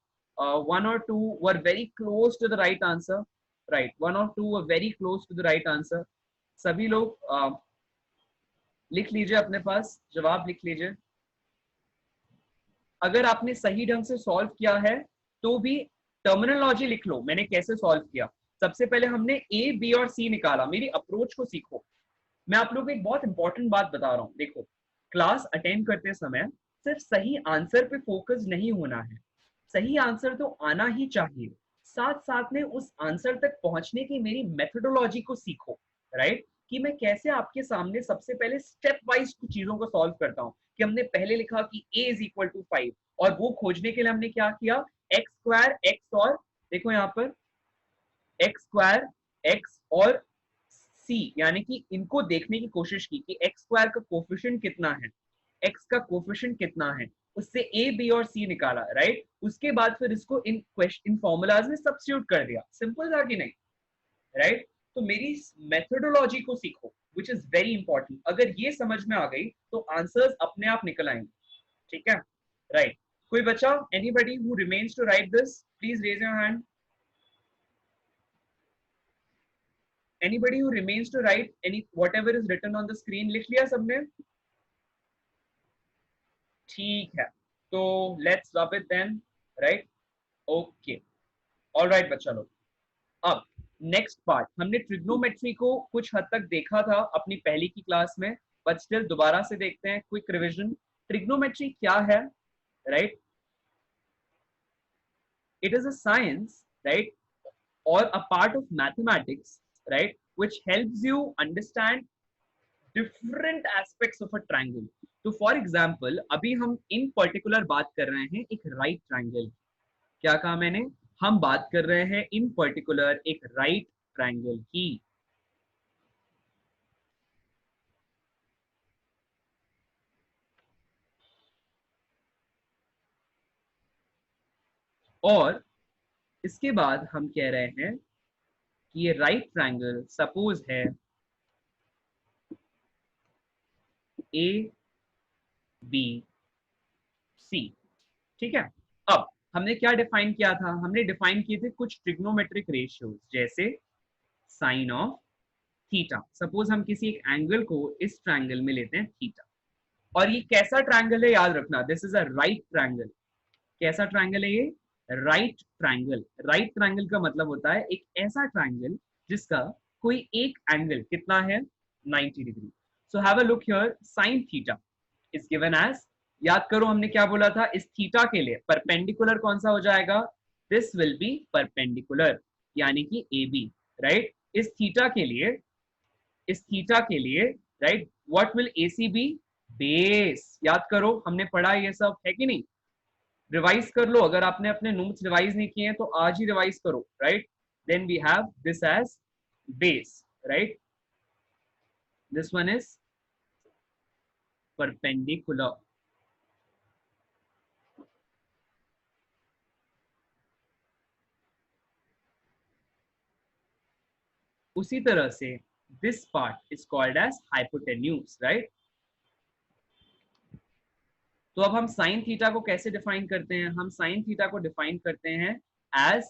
1 और 2 were very close to the right answer, right, 1 और 2 were very close to the right answer. सभी लोग लिख लीजिए, अपने पास जवाब लिख लीजिए। अगर आपने सही ढंग से सॉल्व किया है तो भी टर्मिनोलॉजी लिख लो, मैंने कैसे सॉल्व किया। सबसे पहले हमने ए, बी और सी निकाला, मेरी अप्रोच को सीखो। मैं आप लोगों को एक बहुत इंपॉर्टेंट बात बता रहा हूँ, देखो क्लास अटेंड करते समय सिर्फ सही आंसर पे फोकस नहीं होना है, सही आंसर तो आना ही चाहिए, साथ साथ में उस आंसर तक पहुंचने की मेरी मेथोडोलॉजी को सीखो, राइट। कि मैं कैसे आपके सामने सबसे पहले स्टेप वाइज कुछ चीजों को सॉल्व करता हूँ। कि हमने पहले लिखा कि a इज इक्वल टू 5, और वो खोजने के लिए हमने क्या किया, एक्स स्क्वायर एक्स और देखो यहाँ पर एक्स स्क्वायर एक्स और c, यानी कि इनको देखने की कोशिश की कि एक्स स्क्वायर का कोफिशिएंट कितना है, x का कोफिशिएंट कितना है, उससे a, b और c निकाला, राइट। उसके बाद फिर इसको इन फॉर्मूलाज में सब्स्टिट्यूट कर दिया। सिंपल था कि नहीं, राइट। तो मेरी मेथोडोलॉजी को सीखो, विच इज वेरी इंपॉर्टेंट। अगर ये समझ में आ गई तो आंसर्स अपने आप निकल आएंगे, ठीक है, राइट। कोई बच्चा, anybody who remains to write this, please raise your hand. Anybody who remains to write any whatever is written on the screen, लिख लिया सबने? ठीक है, तो let's rub it then, right? Okay, all right बच्चा लोग। अब नेक्स्ट पार्ट, हमने ट्रिग्नोमेट्री को कुछ हद तक देखा था अपनी पहली की क्लास में, बट स्टिल दोबारा से देखते हैं, क्विक रिविजन। ट्रिग्नोमेट्री क्या है, right? It is a science, right, or a part of mathematics, right, which helps you understand different aspects of a triangle. तो फॉर एग्जाम्पल अभी हम इन पर्टिकुलर बात कर रहे हैं एक राइट ट्राइंगल, क्या कहा मैंने, हम बात कर रहे हैं इन पर्टिकुलर एक राइट ट्राइंगल की। और इसके बाद हम कह रहे हैं कि ये राइट ट्राइंगल सपोज है ए बी सी, ठीक है। अब हमने क्या डिफाइन किया था, हमने डिफाइन किए थे कुछ ट्रिग्नोमेट्रिक रेशियोज, जैसे साइन ऑफ थीटा। सपोज हम किसी एक एंगल को इस ट्राइंगल में लेते हैं थीटा, और ये कैसा ट्राइंगल है याद रखना, this is a right triangle. कैसा ट्राइंगल है ये, राइट ट्राइंगल। राइट ट्राइंगल का मतलब होता है एक ऐसा ट्राइंगल जिसका कोई एक एंगल कितना है 90 degree. So have a look here, sine theta is given as, याद करो हमने क्या बोला था, इस थीटा के लिए परपेंडिकुलर कौन सा हो जाएगा, दिस विल बी परपेंडिकुलर, यानी कि ए बी, राइट। इस थीटा के लिए right, what will AC be, base. याद करो हमने पढ़ा ये सब, है कि नहीं, रिवाइज कर लो, अगर आपने अपने नोट्स रिवाइज नहीं किए हैं तो आज ही रिवाइज करो, right. Then we have this as base, right, this one is perpendicular. उसी तरह से this part is called as hypotenuse, right. तो अब हम साइन थीटा को कैसे डिफाइन करते हैं, हम साइन थीटा को डिफाइन करते हैं एज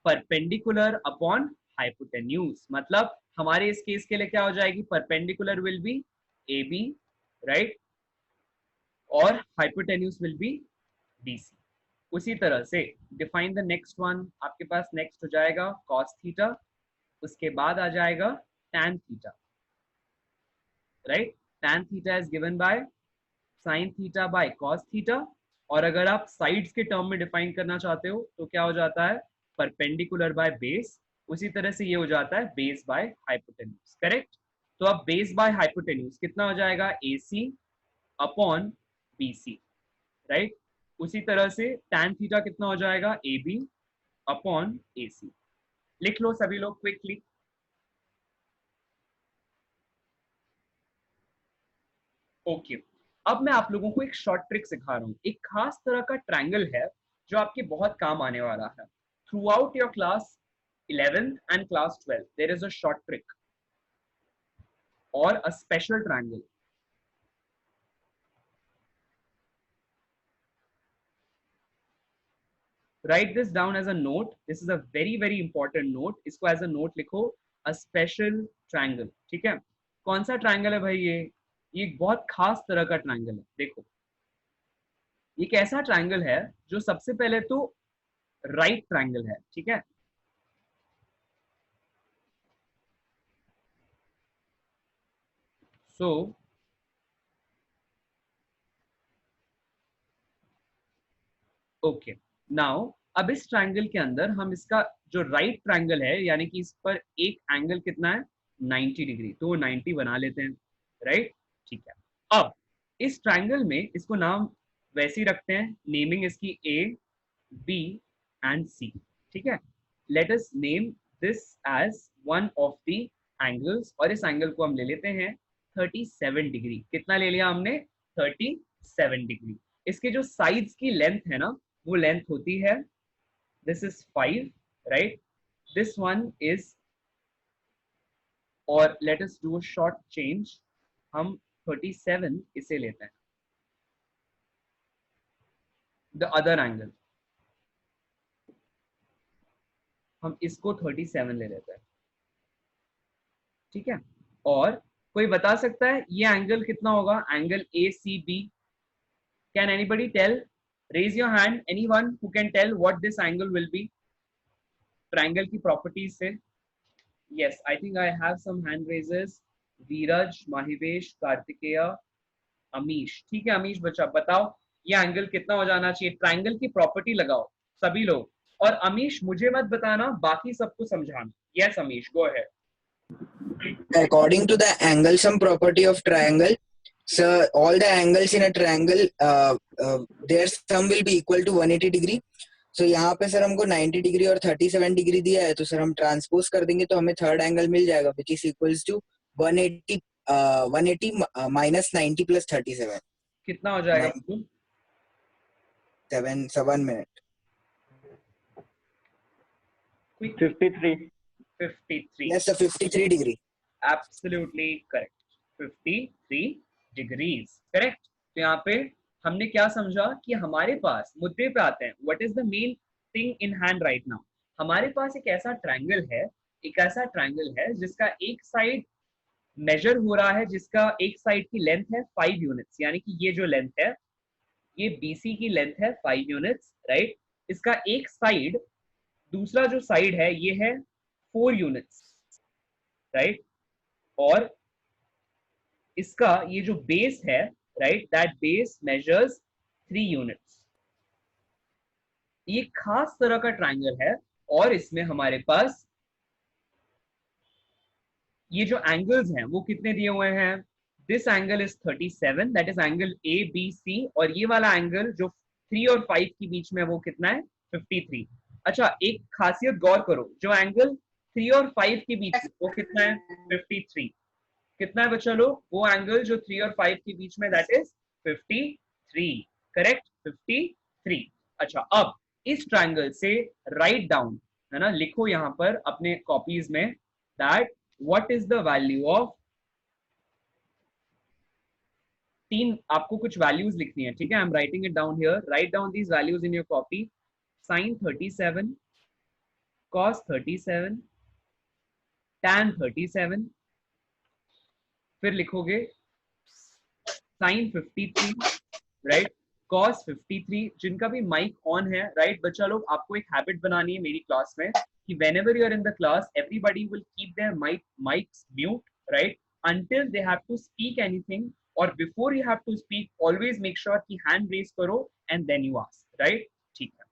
परपेंडिकुलर अपॉन हाइपोटेन्यूज। मतलब हमारे इस केस के लिए क्या हो जाएगी, perpendicular will be A B right, और हाइपोटेन्यूज विल बी BC। उसी तरह से डिफाइन द नेक्स्ट वन, आपके पास नेक्स्ट हो जाएगा cos थीटा, उसके बाद आ जाएगा tan theta, right. tan theta is given by sin theta by cos theta, और अगर आप साइड्स के टर्म में डिफाइन करना चाहते हो तो क्या हो जाता है, परपेंडिकुलर बाय बेस। उसी तरह से ये हो जाता है बेस बाय हाइपोटेन्यूज, करेक्ट। तो अब बेस बाय हाइपोटेन्यूज कितना हो जाएगा, AC अपॉन BC, राइट। उसी तरह से tan थीटा कितना हो जाएगा, AB अपॉन AC। लिख लो सभी लोग क्विकली। ओके, अब मैं आप लोगों को एक शॉर्ट ट्रिक सिखा रहा हूं। एक खास तरह का ट्रायंगल है जो आपके बहुत काम आने वाला है। Throughout your class 11th and class 12 there is a short trick और a special triangle. Write this down as a note. This is a very very important note. इसको as a note लिखो, a special triangle, ठीक है। कौन सा triangle है भाई, ये एक बहुत खास तरह का ट्रायंगल है। देखो, ये एक ऐसा ट्रायंगल है जो सबसे पहले तो राइट ट्रायंगल है, ठीक है। सो ओके, नाउ अब इस ट्रायंगल के अंदर हम इसका जो राइट ट्रायंगल है, यानी कि इस पर एक एंगल कितना है, 90 डिग्री, तो वो 90 बना लेते हैं, राइट, ठीक है। अब इस ट्रायंगल में इसको नाम वैसे ही रखते हैं, नेमिंग इसकी A, B एंड C, ठीक है। Let us name this as one of the angles, और इस एंगल को हम ले लेते हैं 37 डिग्री। कितना ले लिया हमने, 37 डिग्री। इसके जो साइड्स की लेंथ है ना, वो लेंथ होती है, this is 5, right, this one is, और let us do a short change, हम 37 इसे लेते हैं, द अदर एंगल हम इसको 37 ले लेते हैं, ठीक है। और कोई बता सकता है ये एंगल कितना होगा, angle ACB? Can anybody tell, raise your hand, anyone who can tell what this angle will be triangle की प्रॉपर्टीज से। Yes, I think I have some hand raises, Dheeraj, Mahivesh, Kartikeya, Amish, ठीक है। अमीश बच्चा बताओ ये एंगल कितना हो जाना चाहिए, ट्रायंगल की प्रॉपर्टी लगाओ सभी लोग। और अमीश मुझे मत बताना, बाकी सबको समझाना। Yes Amish, go ahead. According to the angle sum property of triangle, so all the angles in a triangle, their sum will be equal to 180 degree. So यहाँ पे सर हमको 90 डिग्री और 37 डिग्री दिया है, तो सर हम ट्रांसपोज कर देंगे तो हमें थर्ड एंगल मिल जाएगा, which is equals to 180 minus 90 plus 37. कितना हो जाएगा? 7 minute. 53. 53. Yes, sir, 53 degree. Absolutely correct. 53 degrees. Correct. तो यहाँ पे हमने क्या समझा कि हमारे पास, मुद्दे पे आते हैं, what is the main thing in hand right now? हमारे पास एक ऐसा ट्रायंगल है, जिसका एक साइड मेजर हो रहा है, जिसका एक साइड की लेंथ है 5 यूनिट्स, यानी कि ये जो लेंथ है, ये BC की लेंथ है 5 यूनिट्स, राइट। इसका एक साइड, दूसरा जो साइड है ये है 4 यूनिट्स, राइट। और इसका ये जो बेस है, right, that base measures 3 units. ये खास तरह का ट्रायंगल है, और इसमें हमारे पास ये जो एंगल्स हैं वो कितने दिए हुए हैं, this angle is 37, that is angle ABC, और ये वाला एंगल जो 3 और 5 के बीच में वो कितना है, 53। अच्छा, एक खासियत गौर करो, जो एंगल 3 और 5 के बीच में वो कितना है, 53। कितना है बच्चा लोग, वो एंगल जो 3 और 5 के बीच में, दैट इज 53, करेक्ट, 53। अच्छा, अब इस ट्रायंगल से राइट डाउन, है ना, लिखो यहाँ पर अपने कॉपीज में, that what is the value of, तीन आपको कुछ वैल्यूज लिखनी है, ठीक है। I am writing it down here, write down these values in your copy. sin 37, cos 37, tan 37, फिर लिखोगे sin 53, राइट, cos 53, जिनका भी माइक ऑन है, राइट बच्चा लोग, आपको एक हैबिट बनानी है मेरी क्लास में कि whenever you are in the class, everybody will keep their mics mute, right, until they have to speak anything, or before you have to speak, always make sure कि hand raise करो and then you ask, right? ठीक है.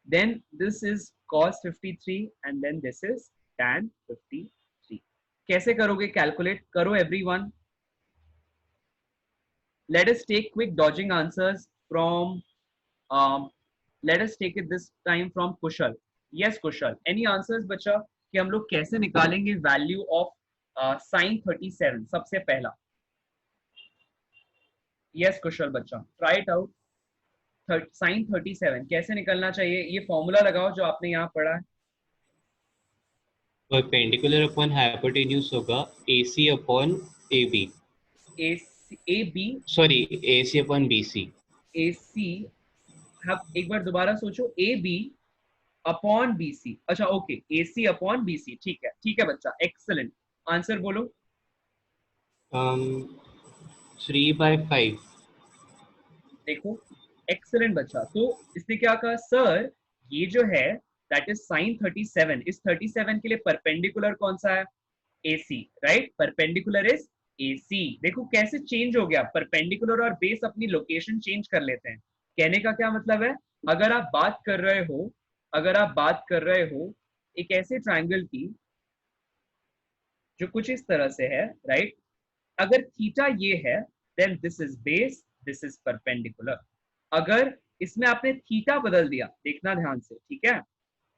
Then this is cos 53 and then this is tan 53. कैसे करोगे calculate? करो everyone. Let us take quick dodging answers from let us take it this time from Kushal. Yes Kushal, any answers बच्चा कि हम लोग कैसे निकालेंगे value of sin 37? सबसे पहला. Yes Kushal बच्चा, try it out. sin 37 कैसे निकलना चाहिए? ये फॉर्मूला लगाओ जो आपने यहाँ पढ़ा है. परपेंडिकुलर अपॉन हाइपोटेन्यूज होगा AC upon AB. AB sorry AC upon BC. AC, आप एक बार दोबारा सोचो, AB अपॉन BC. अच्छा ओके, AC अपॉन BC. ठीक है बच्चा, एक्सेलेंट. आंसर बोलो. 3/5. देखो एक्सेलेंट बच्चा. तो इसने क्या कहा, सर ये जो है दैट इज sin 37. इस 37 के लिए परपेंडिकुलर कौन सा है? AC, right. Perpendicular is AC. देखो कैसे चेंज हो गया, परपेंडिकुलर और बेस अपनी लोकेशन चेंज कर लेते हैं. कहने का क्या मतलब है, अगर आप बात कर रहे हो एक ऐसे ट्रायंगल की जो कुछ इस तरह से है, राइट, अगर थीटा ये है then this is base, this is perpendicular. अगर इसमें आपने थीटा बदल दिया, देखना ध्यान से, ठीक है,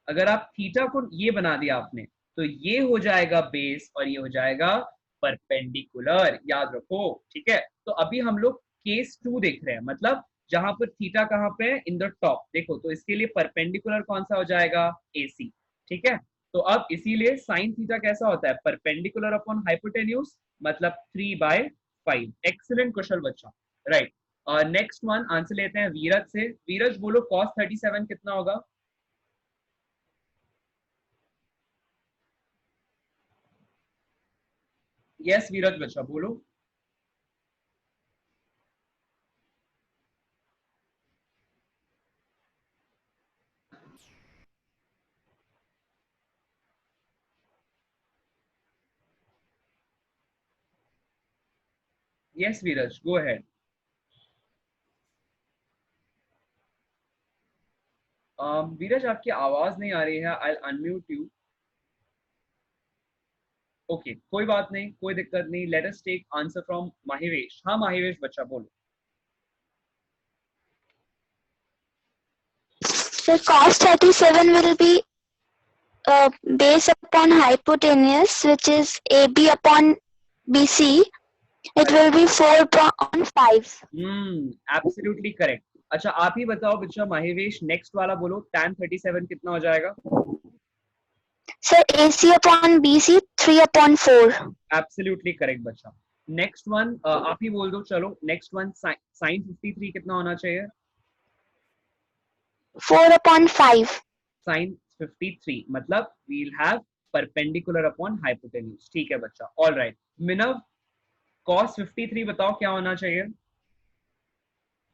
अगर आप थीटा को ये बना दिया आपने, तो ये हो जाएगा बेस और ये हो जाएगा परपेंडिकुलर. याद रखो, ठीक है. तो अभी हम लोग केस 2 देख रहे हैं, मतलब जहां पर थीटा कहां पे है, इन द टॉप. देखो तो इसके लिए परपेंडिकुलर कौन सा हो जाएगा? AC. ठीक है. तो अब इसीलिए साइन थीटा कैसा होता है? परपेंडिकुलर अपॉन हाइपोटेन्यूज, मतलब 3/5. एक्सीलेंट कुशल बच्चा, राइट. नेक्स्ट वन आंसर लेते हैं वीरज से. वीरज बोलो cos 37 कितना होगा? यस वीरज बच्चा बोलो. Yes Viraj, go ahead. Viraj आपकी आवाज नहीं आ रही है. आई अनम्यूट यू. ओके कोई बात नहीं, कोई दिक्कत नहीं. Let us take answer from Mahivesh. हाँ माहिवेश बच्चा बोलो. So cos 37 will be base upon hypotenuse, which is AB upon BC. It will be 4/5. Absolutely correct. अच्छा आप ही बताओ बच्चा माहिवेश, नेक्स्ट वाला बोलो. tan 37 कितना हो जाएगा? Sir, AC upon BC 3/4. Absolutely correct बच्चा. नेक्स्ट वन आप ही बोल दो. चलो नेक्स्ट वन, sin 53 कितना होना चाहिए? 4/5. sin 53 मतलब we'll have perpendicular upon hypotenuse. ठीक है बच्चा, ऑल राइट. मिनव cos 53 बताओ क्या होना चाहिए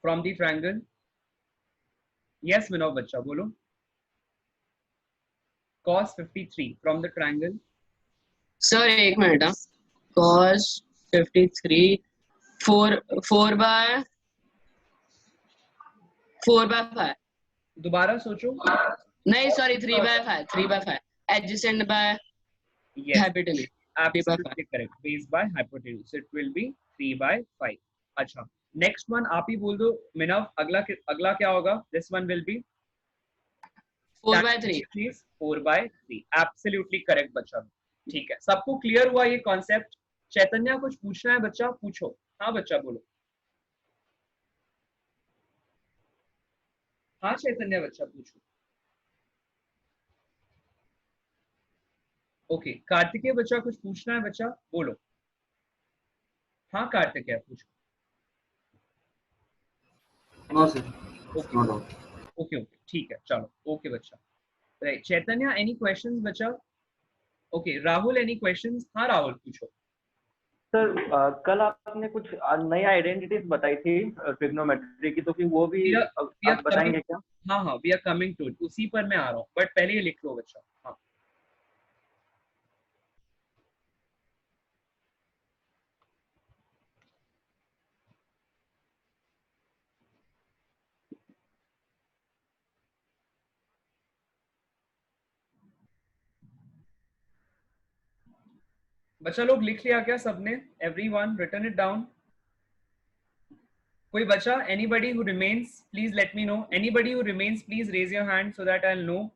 फ्रॉम द ट्रायंगल? यस मिनव बच्चा बोलो. cos 53 from the triangle. Sir एक मिनट. cos 53 4/5. दोबारा सोचो. नहीं sorry 3/5. Adjacent by hypotenuse. Absolutely correct. Base by hypotenuse. It will be 3/5. अच्छा नेक्स्ट वन आप ही बोल दो मिनव. अगला क्या होगा? This one will be 4/3. 4/3. Absolutely correct बच्चा. ठीक है, सबको क्लियर हुआ ये कॉन्सेप्ट? चैतन्य कुछ पूछना है बच्चा? पूछो. हाँ बच्चा बोलो. हाँ चैतन्य बच्चा पूछो. ओके कार्तिकेय बच्चा कुछ पूछना है बच्चा? बोलो. हाँ कार्तिकेय पूछो. ओके ठीक है चलो. ओके बच्चा. राइट चैतन्य एनी क्वेश्चंस बच्चा? Okay Rahul any questions? हाँ राहुल पूछो. सर कल आपने कुछ नई आइडेंटिटीज बताई थी ट्रिग्नोमेट्री की, तो फिर वो भी We are, we are आप बताएंगे क्या? हाँ हाँ, we are coming to it, उसी पर मैं आ रहा हूँ, बट पहले ये लिख लो बच्चा। हाँ, बच्चा लोग लिख लिया क्या सबने? Everyone written it down. कोई बचा? Anybody who remains please let me know. Anybody who remains please raise your hand so that I will know.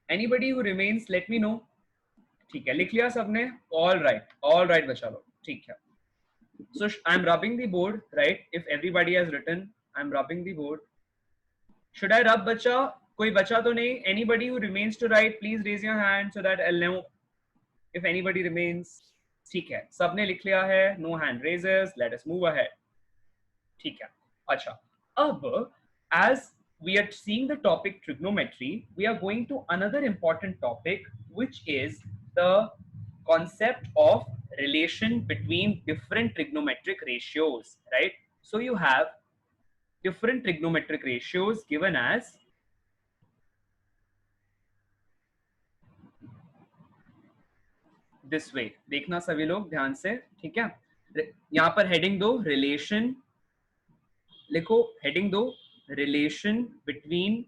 Anybody who remains let me know. ठीक है, लिख लिया सबने? ऑल राइट बच्चा लोग, ठीक है। So I'm rubbing the board, right? If everybody has written, I'm rubbing the board. Should I rub बच्चा? कोई बचा तो नहीं? Anybody who remains to write, please raise your hand so that I'll know if anybody remains. ठीक है, सबने लिख लिया है? No hand raises. Let us move ahead. ठीक है, अच्छा। अब as we are seeing the topic trigonometry, we are going to another important topic, which is the concept of relation between different trigonometric ratios, right? So you have different trigonometric ratios given as this way. देखना सभी लोग ध्यान से, ठीक है? यहां पर heading दो रिलेशन, लिखो हेडिंग दो relation between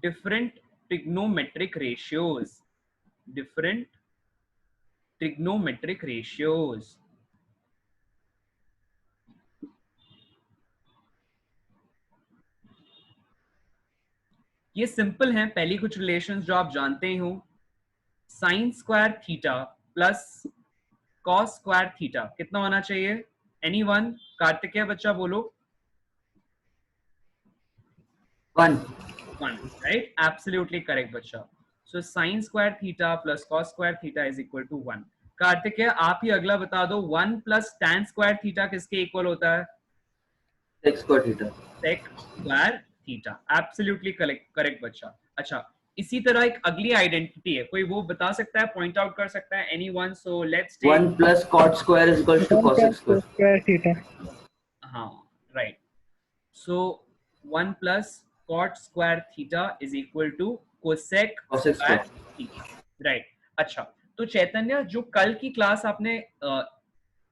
different trigonometric ratios. Different trigonometric ratios. ये सिंपल हैं, पहली कुछ रिलेशंस जो आप जानते ही हो। Sign square theta plus cos square theta कितना होना चाहिए? एनीवन? कार्तिकेय बच्चा बोलो। 1. राइट, एब्सोल्युटली करेक्ट बच्चा। So sine square theta plus cos square theta is equal to 1। Kartikeya आप ही अगला बता दो, 1 प्लस tan स्क्वायर थीटा किसके इक्वल होता है? Sec square theta. Sec square theta, absolutely correct बच्चा। अच्छा, इसी तरह एक अगली आइडेंटिटी है, कोई वो बता सकता है, पॉइंट आउट कर सकता है? Anyone? So let's take 1 plus cot square is equal to cosec square. हाँ, right. So 1 plus cot square theta is equal to cosec square theta, right. अच्छा, तो चैतन्य जो कल की क्लास आपने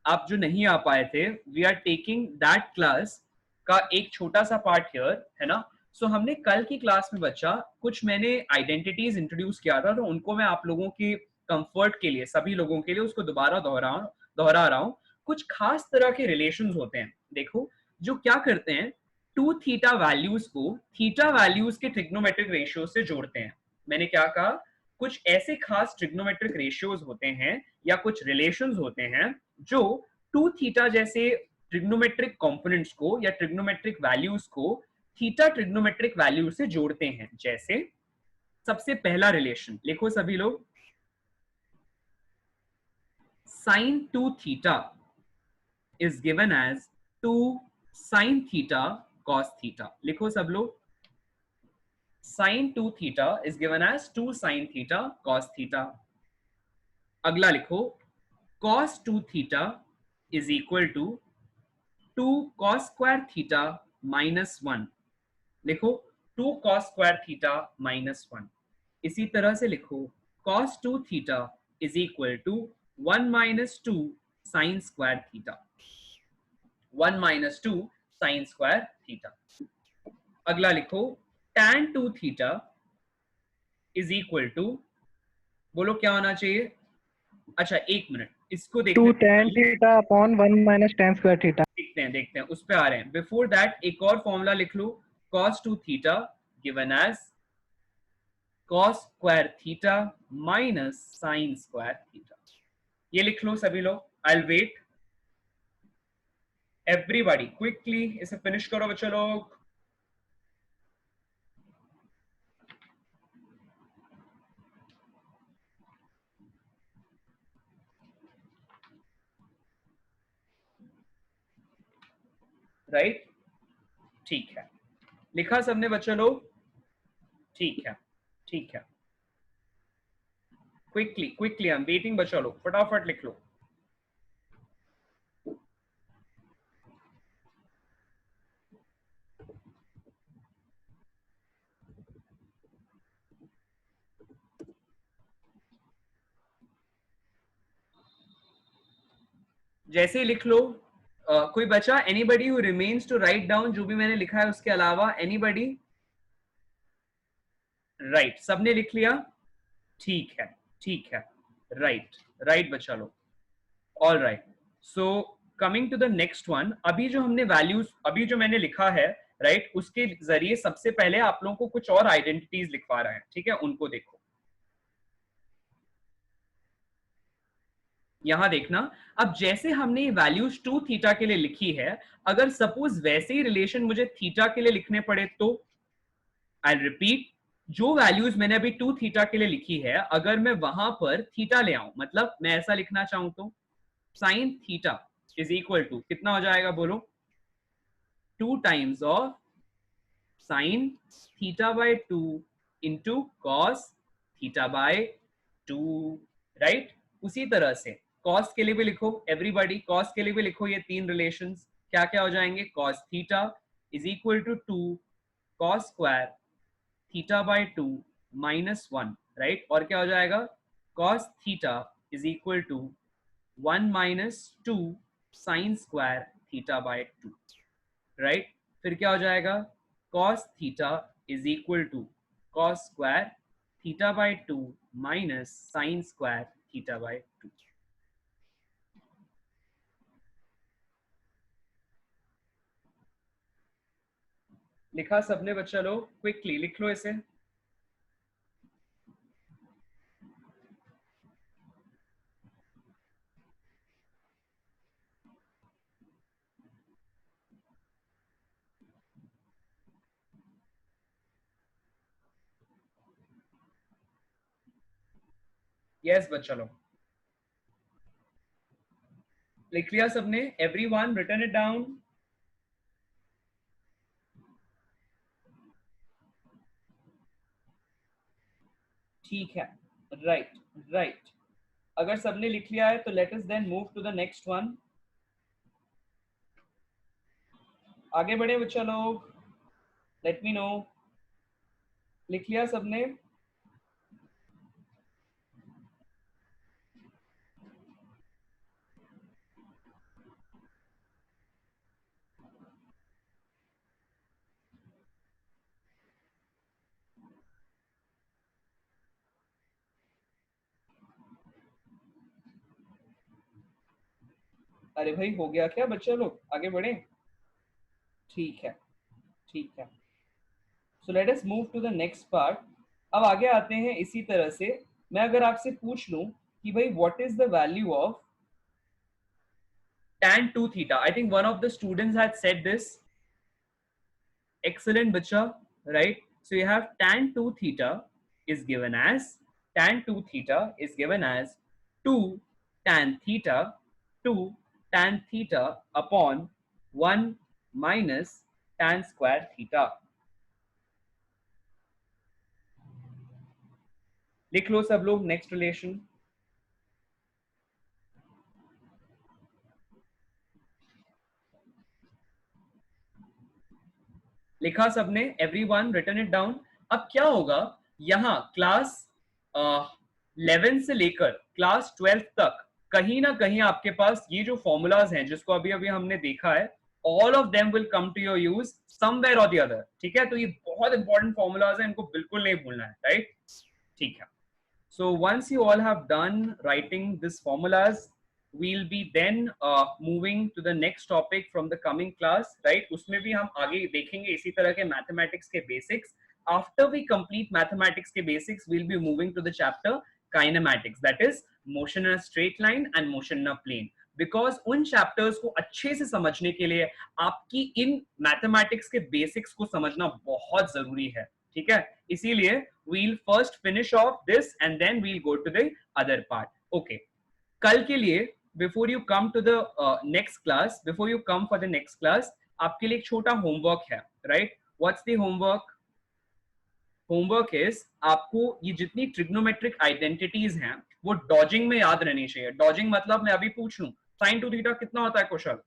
आप जो नहीं आ पाए थे, we are taking that class का एक छोटा सा पार्ट हियर, है ना? सो हमने कल की क्लास में बच्चा कुछ मैंने आइडेंटिटीज इंट्रोड्यूस किया था, तो उनको मैं आप लोगों की कंफर्ट के लिए, सभी लोगों के लिए उसको दोबारा दोहरा रहा हूँ। कुछ खास तरह के रिलेशंस होते हैं, देखो, जो क्या करते हैं, टू थीटा वैल्यूज को थीटा वैल्यूज के ट्रिग्नोमेट्रिक रेशियो से जोड़ते हैं। मैंने क्या कहा? कुछ ऐसे खास ट्रिग्नोमेट्रिक रेशियोज होते हैं या कुछ रिलेशंस होते हैं जो टू थीटा जैसे ट्रिग्नोमेट्रिक कंपोनेंट्स को या ट्रिग्नोमेट्रिक वैल्यूज को थीटा ट्रिग्नोमेट्रिक वैल्यू से जोड़ते हैं। जैसे सबसे पहला रिलेशन लिखो सभी लोग, sin 2 theta is given as 2 sin theta cos theta। लिखो सब लोग, sin 2 theta is given as 2 sin theta cos theta। अगला लिखो, cos 2 theta is equal to 2 cos square theta minus 1। लिखो 2 cos square theta minus 1। इसी तरह से लिखो cos 2 theta is equal to 1 minus 2 sin square theta। 1 minus 2 sin square theta। अगला लिखो tan 2 theta is equal to, बोलो क्या होना चाहिए? अच्छा एक मिनट, इसको देखते 2 tan theta upon 1 minus tan square theta। देखते हैं उस पे आ रहे हैं। बिफोर दैट एक और फॉर्मूला लिख लो, cos 2 theta given as cos square theta minus sin square theta। ये लिख लो सभी लोग, I will wait everybody quickly, इसे फिनिश करो बच्चों लोग। राइट, ठीक है, लिखा सबने बच्चों लोग? ठीक है, ठीक है। क्विकली आई एम वेटिंग बच्चा लोग, फटाफट लिख लो। जैसे ही लिख लो। कोई बचा? Anybody who remains to write down जो भी मैंने लिखा है उसके अलावा? एनीबडी? राइट, सबने लिख लिया? ठीक है, ठीक है। राइट, राइट बच्चा लोग। All right, so coming to the next one. अभी जो हमने वैल्यूज, अभी जो मैंने लिखा है राइट, उसके जरिए सबसे पहले आप लोगों को कुछ और आइडेंटिटीज लिखवा रहे हैं, ठीक है? उनको देखो, यहां देखना। अब जैसे हमने वैल्यूज 2 थीटा के लिए लिखी है, अगर सपोज वैसे ही रिलेशन मुझे थीटा के लिए लिखने पड़े तो आई रिपीट, जो वैल्यूज मैंने अभी 2 थीटा के लिए लिखी है, अगर मैं वहां पर थीटा ले आऊं, मतलब मैं ऐसा लिखना चाहूं तो sine theta is equal to कितना हो जाएगा बोलो? 2 times of sine theta by 2 into cos theta by 2, right? उसी तरह से कॉस के लिए भी लिखो, एवरीबॉडी कॉस के लिए भी लिखो ये 3 रिलेशंस। क्या क्या हो जाएंगे? Cos theta is equal to 2 cos square theta by 2 minus 1, right? और क्या हो जाएगा? Cos theta is equal to 1 minus 2 sine square theta by 2, right? फिर क्या हो जाएगा? Cos theta is equal to cos square theta by 2 minus sine square theta by 2। लिखा सबने बच्चा लोग? क्विकली लिख लो इसे। यस बच्चा लोग, लिख लिया सबने? Everyone written it down? ठीक है, राइट, राइट। अगर सबने लिख लिया है तो let us then move to the next one. आगे बढ़े बच्चा लोग, लेट मी नो। लिख लिया सबने? अरे भाई हो गया क्या बच्चा लोग? आगे बढ़े? ठीक है, ठीक है। So let us move to the next part. अब आगे आते हैं इसी तरह से। मैं अगर आपसे पूछ लूं कि भाई what is the value of tan 2 theta? I think one of the students had said this. Excellent bacha, right? So you have tan 2 theta is given as 2 tan theta 2 tan theta upon 1 minus tan square theta. लिख लो सब लोग next relation. लिखा सबने? Everyone written it down? अब क्या होगा, यहां class 11 से लेकर क्लास 12 तक कहीं ना कहीं आपके पास ये जो फॉर्मूलाज हैं जिसको अभी अभी हमने देखा है, all of them will come to your use somewhere और द अदर, ठीक है? तो ये बहुत इंपॉर्टेंट फॉर्मूलाज हैं, इनको बिल्कुल नहीं भूलना है, राइट? ठीक है। So once you all have done writing these formulas, we'll be then moving to the next topic from the coming class, right? उसमें भी हम आगे देखेंगे इसी तरह के mathematics के basics. After we complete mathematics के basics, we'll be moving to the chapter kinematics, that is motion in a straight line and motion in a plane. Because उन chapters को अच्छे से समझने के लिए आपकी इन mathematics के basics को समझना बहुत जरूरी है, ठीक है? इसीलिए we'll first finish off this and then we'll go to the other part. Okay. कल के लिए before you come to the next class, before you come for the next class, आपके लिए एक छोटा homework है, right? What's the homework? Homework is आपको ये जितनी ट्रिग्नोमेट्रिक आइडेंटिटीज हैं वो डॉजिंग में याद रहनी चाहिए। डॉजिंग मतलब मैं अभी पूछ लूं साइन टू थीटा कितना होता है कुशल,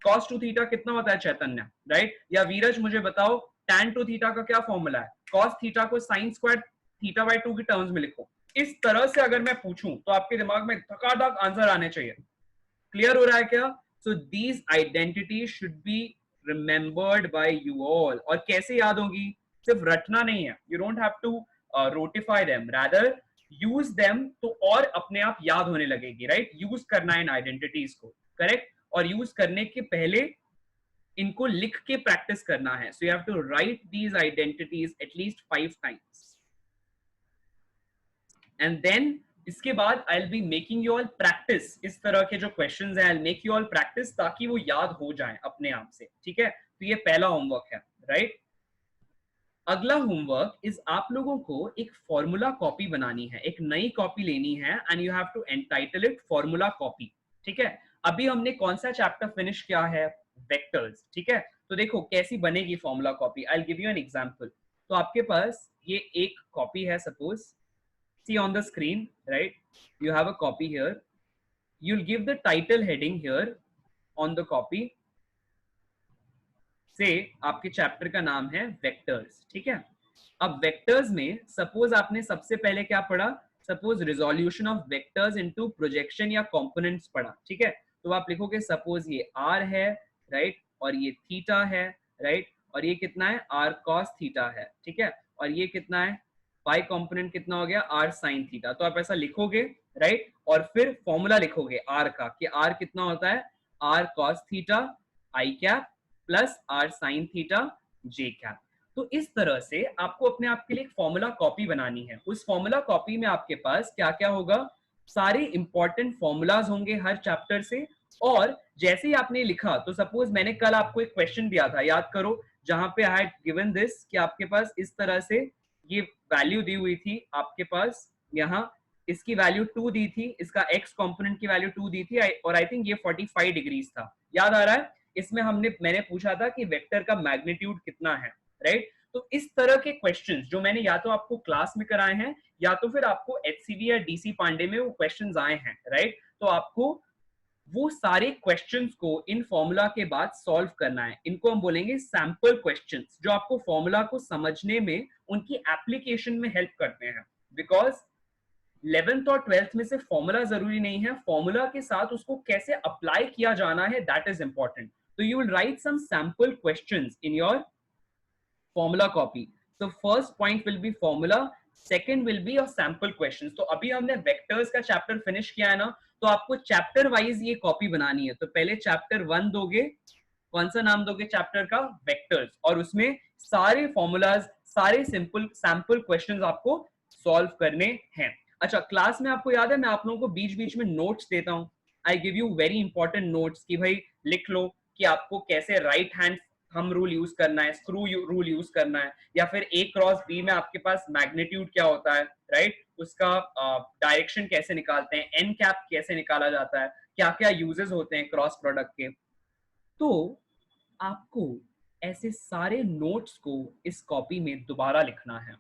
कॉस टू थीटा कितना होता है चैतन्य, राइट? या वीरज मुझे बताओ tan टू थीटा का क्या फॉर्मूला है, कॉस थीटा को साइन स्क्वायर थीटा बाय 2 की टर्म्स में लिखो। इस तरह से अगर मैं पूछूं तो आपके दिमाग में धकाधक आंसर आने चाहिए। क्लियर हो रहा है क्या? So these identity should be remembered by you all. और कैसे याद होगी? सिर्फ रटना नहीं है, you don't have to rotify them, rather use them, तो और अपने आप याद होने लगेगी, राइट? यूज करना है इन आइडेंटिटीज को, करेक्ट? और यूज करने के पहले इनको लिख के प्रैक्टिस करना है। So you have to write these identities at least 5 times and then इसके बाद I will be making you all practice इस तरह के जो क्वेश्चंस हैं, I will make you all practice ताकि वो याद हो जाएं अपने आप से, ठीक है? तो ये पहला होमवर्क है, राइट? अगला होमवर्क इज आप लोगों को एक फॉर्मूला कॉपी बनानी है, एक नई कॉपी लेनी है and you have to entitle it formula copy, ठीक है? अभी हमने कौन सा चैप्टर फिनिश किया है? वेक्टर्स, ठीक है? तो देखो कैसी बनेगी formula copy. I will give you an example. तो आपके पास ये एक कॉपी है, suppose see on the screen, right? You have a copy here, you will give the title heading here on the copy से आपके चैप्टर का नाम है वेक्टर्स, ठीक है? अब वेक्टर्स में सपोज आपने सबसे पहले क्या पढ़ा? Suppose resolution of vectors into projection या कंपोनेंट्स पढ़ा, ठीक है? तो आप लिखोगे सपोज ये r है, राइट? और ये थीटा है, राइट? और ये कितना है? r cos थीटा है, ठीक है? और ये कितना है? y कंपोनेंट कितना हो गया? r sin theta. तो आप ऐसा लिखोगे, राइट? और फिर फॉर्मूला लिखोगे r का कि r कितना होता है? r cos theta i cap plus r sin theta j cap. तो इस तरह से आपको अपने आप के लिए एक फॉर्मूला कॉपी बनानी है। उस फॉर्मूला कॉपी में आपके पास क्या क्या होगा? सारे इंपॉर्टेंट फॉर्मूलाज होंगे हर चैप्टर से। और जैसे ही आपने लिखा, तो सपोज मैंने कल आपको एक क्वेश्चन दिया था, याद करो, जहां पे आई हैड गिवन दिस कि आपके पास इस तरह से ये वैल्यू दी हुई थी, आपके पास यहाँ इसकी वैल्यू 2 दी थी, इसका x कंपोनेंट की वैल्यू 2 दी थी, और आई थिंक ये 45 डिग्रीज था, याद आ रहा है? इसमें मैंने पूछा था कि वेक्टर का मैग्नीट्यूड कितना है, राइट? तो इस तरह के क्वेश्चंस जो मैंने या तो आपको क्लास में कराए हैं या तो फिर आपको एचसीवी या डीसी पांडे में वो क्वेश्चंस आए हैं, राइट? तो आपको वो सारे क्वेश्चंस को इन फॉर्मूला के बाद सॉल्व करना है। इनको हम बोलेंगे सैंपल क्वेश्चंस, जो आपको फॉर्मूला को समझने में, उनकी एप्लीकेशन में हेल्प करते हैं। बिकॉज 11th और 12th में से फॉर्मूला जरूरी नहीं है, फॉर्मूला के साथ उसको कैसे अप्लाई किया जाना है, दैट इज इंपॉर्टेंट। तो you will write some sample questions in your formula copy. So first point will be formula, second will your sample questions. तो अभी हमने वेक्टर्स का चैप्टर फिनिश किया है ना, तो आपको चैप्टर वाइज ये कॉपी बनानी है। तो पहले चैप्टर 1 दोगे, कौन सा नाम दोगे चैप्टर का? वेक्टर्स। और उसमें सारे फॉर्मूलाज, सारे सिंपल सैंपल क्वेश्चंस आपको सॉल्व करने हैं। अच्छा, क्लास में आपको याद है मैं आप लोगों को बीच बीच में नोट्स देता हूँ। I give you very important notes कि भाई लिख लो कि आपको कैसे right hand thumb rule use करना है, स्क्रू रूल यूज करना है, या फिर a क्रॉस b में आपके पास मैग्नीट्यूड क्या होता है, राइट? उसका डायरेक्शन कैसे निकालते हैं, n कैप कैसे निकाला जाता है, क्या क्या यूजेस होते हैं क्रॉस प्रोडक्ट के। तो आपको ऐसे सारे नोट्स को इस कॉपी में दोबारा लिखना है।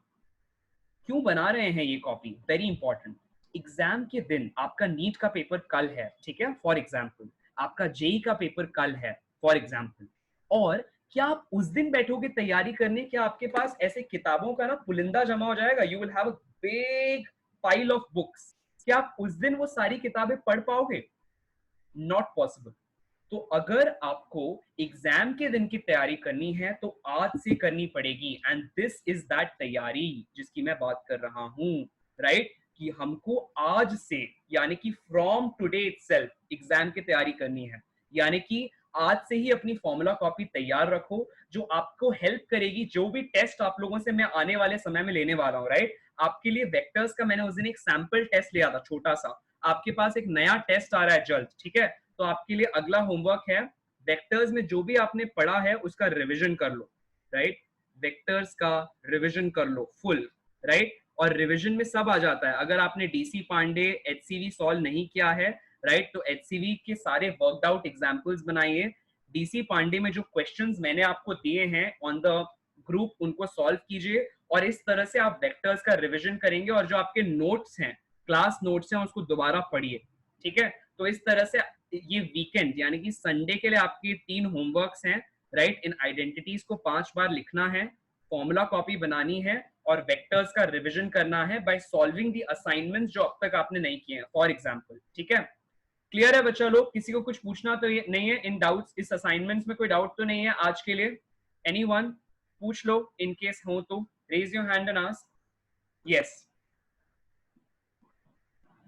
क्यों बना रहे हैं ये कॉपी? Very important. एग्जाम के दिन आपका नीट का पेपर कल है, ठीक है, फॉर एग्जाम्पल, आपका जेई का पेपर कल है, फॉर एग्जाम्पल, और क्या आप उस दिन बैठोगे तैयारी करने? क्या आपके पास ऐसे किताबों का ना पुलिंदा जमा हो जाएगा? You will have a big pile of books. क्या आप उस दिन वो सारी किताबें पढ़ पाओगे? Not possible. तो अगर आपको एग्जाम के दिन की तैयारी करनी है तो आज से करनी पड़ेगी, एंड दिस इज दैट तैयारी जिसकी मैं बात कर रहा हूं, राइट? कि हमको आज से, यानी कि फ्रॉम टुडे इटसेल्फ एग्जाम की तैयारी करनी है। यानी कि आज से ही अपनी फॉर्मूला कॉपी तैयार रखो, जो आपको हेल्प करेगी जो भी टेस्ट आप लोगों से मैं आने वाले समय में लेने वाला हूँ, राइट? आपके लिए वेक्टर्स का मैंने उस दिन एक सैंपल टेस्ट लिया था, छोटा सा। आपके पास एक नया टेस्ट आ रहा है जल्द, ठीक है? तो आपके लिए अगला होमवर्क है, वेक्टर्स में जो भी आपने पढ़ा है उसका रिविजन कर लो, राइट? वेक्टर्स का रिविजन कर लो फुल, राइट? और रिविजन में सब आ जाता है। अगर आपने डीसी पांडे एचसीवी सॉल्व नहीं किया है, राइट, तो एचसीवी के सारे वर्कड आउट एग्जांपल्स बनाइए। डीसी पांडे में जो क्वेश्चंस मैंने आपको दिए हैं ऑन द ग्रुप, उनको सॉल्व कीजिए और इस तरह से आप वेक्टर्स का रिवीजन करेंगे और जो आपके नोट्स हैं, क्लास नोट्स हैं, उसको दोबारा पढ़िए, ठीक है। तो इस तरह से ये वीकेंड यानी कि संडे के लिए आपकी 3 होमवर्क्स हैं, राइट। इन आइडेंटिटीज को 5 बार लिखना है, फॉर्मूला कॉपी बनानी है और वेक्टर्स का रिवीजन करना है बाय सॉल्विंग दी असाइनमेंट्स जो अब तक आपने नहीं किए हैं, फॉर एग्जांपल, ठीक है। क्लियर है बच्चा लोग? किसी को कुछ पूछना तो नहीं है इन डाउट्स, इस असाइनमेंट्स में कोई डाउट तो नहीं है आज के लिए? एनीवन? पूछ लो इन केस हो तो, raise your hand and ask. Yes.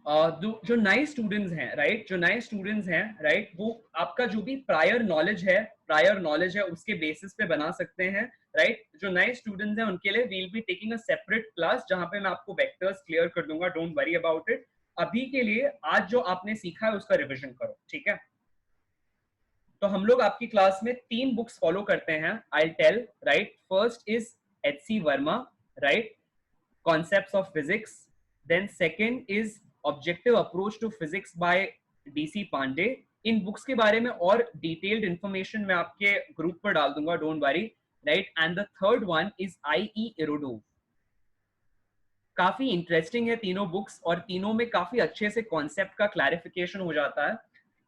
जो नए स्टूडेंट्स हैं, राइट, जो नए स्टूडेंट्स हैं, राइट, वो आपका जो भी प्रायर नॉलेज है उसके बेसिस पे बना सकते हैं, राइट। जो नए स्टूडेंट्स हैं उनके लिए will be taking a separate class जहां पे मैं आपको वेक्टर्स क्लियर कर दूंगा, डोंट वरी अबाउट इट। अभी के लिए आज जो आपने सीखा है उसका रिविजन करो, ठीक है। तो हम लोग आपकी क्लास में 3 बुक्स फॉलो करते हैं, I tell, right. First is H.C. Verma, right, concepts of physics. Then second is objective approach to physics by D.C. Pandey. इन बुक्स के बारे में और डिटेल्ड इंफॉर्मेशन मैं आपके ग्रुप पर डाल दूंगा, don't worry, right. And the third one is I.E. Irodov. काफी इंटरेस्टिंग है तीनों बुक्स और तीनों में काफी अच्छे से कॉन्सेप्ट का क्लैरिफिकेशन हो जाता है।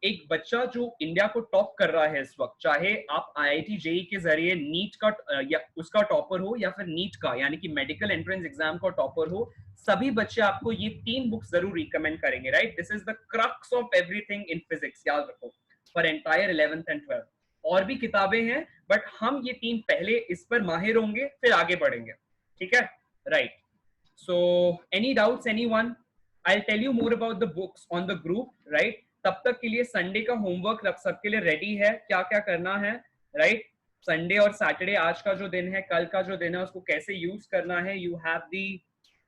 एक बच्चा जो इंडिया को टॉप कर रहा है इस वक्त, चाहे आप IIT JEE के जरिए नीट का या उसका टॉपर हो या फिर नीट का यानी कि मेडिकल एंट्रेंस एग्जाम का टॉपर हो, सभी बच्चे आपको ये 3 बुक्स जरूर रिकमेंड करेंगे, right. This is the crux of everything in physics, याद रखो, for entire 11th and 12th। और भी किताबें हैं बट हम ये 3 पहले इस पर माहिर होंगे फिर आगे बढ़ेंगे, ठीक है, right. So any doubts, anyone? I'll tell you more about the books on the group, right? तब तक के लिए संडे का होमवर्क सबके लिए रेडी है, क्या क्या करना है, राइट। संडे और सैटरडे, आज का जो दिन है, कल का जो दिन है, उसको कैसे यूज करना है, you have the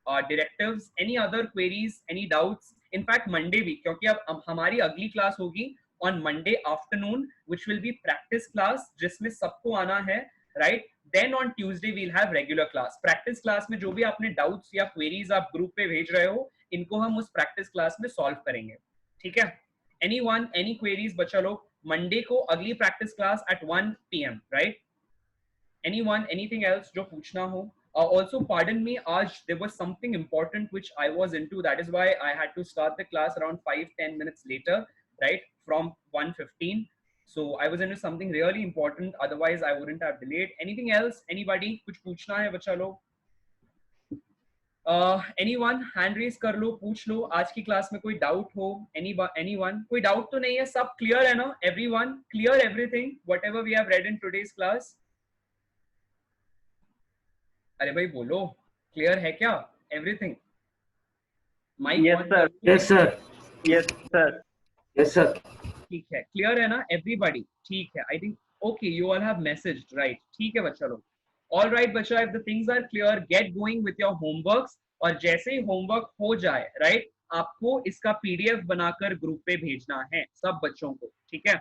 directives. Any other queries, any doubts? In fact Monday भी, क्योंकि अब हमारी अगली क्लास होगी on Monday afternoon which will be practice class जिसमें सबको आना है, right. Then on Tuesday we'll have regular class. Practice class में जो भी आपने doubts या queries आप ग्रुप पे भेज रहे हो, इनको हम उस practice class में solve करेंगे, ठीक है। Anyone, any queries बच्चा लोग? Monday को अगली practice class at 1 PM, right? Anyone, anything else जो पूछना हो? Also pardon me, आज there was something important which I was into. That is why I had to start the class around 5-10 minutes later, right? From 1:15. So I was into something really important, otherwise I wouldn't have delayed. Anything else? Anybody? कुछ पूछना है बच्चा लोग? Anyone? Hand raise कर लो, पूछ लो। आज की class में कोई डाउट हो? Anyone? कोई डाउट तो नहीं है? सब क्लियर है ना? Everyone? Clear everything? Whatever we have read in today's class? अरे भाई बोलो, क्लियर है क्या? Everything? Mike? Yes sir. Yes sir. Yes sir. Yes sir. ठीक है, क्लियर है ना एवरीबॉडी? ठीक है, I think okay, you all have messaged, right. ठीक है बच्चा लोग, ऑल राइट बच्चा, if the things are clear, get going with your homeworks. और जैसे ही होमवर्क हो जाए, राइट, आपको इसका PDF बनाकर ग्रुप पे भेजना है सब बच्चों को, ठीक है।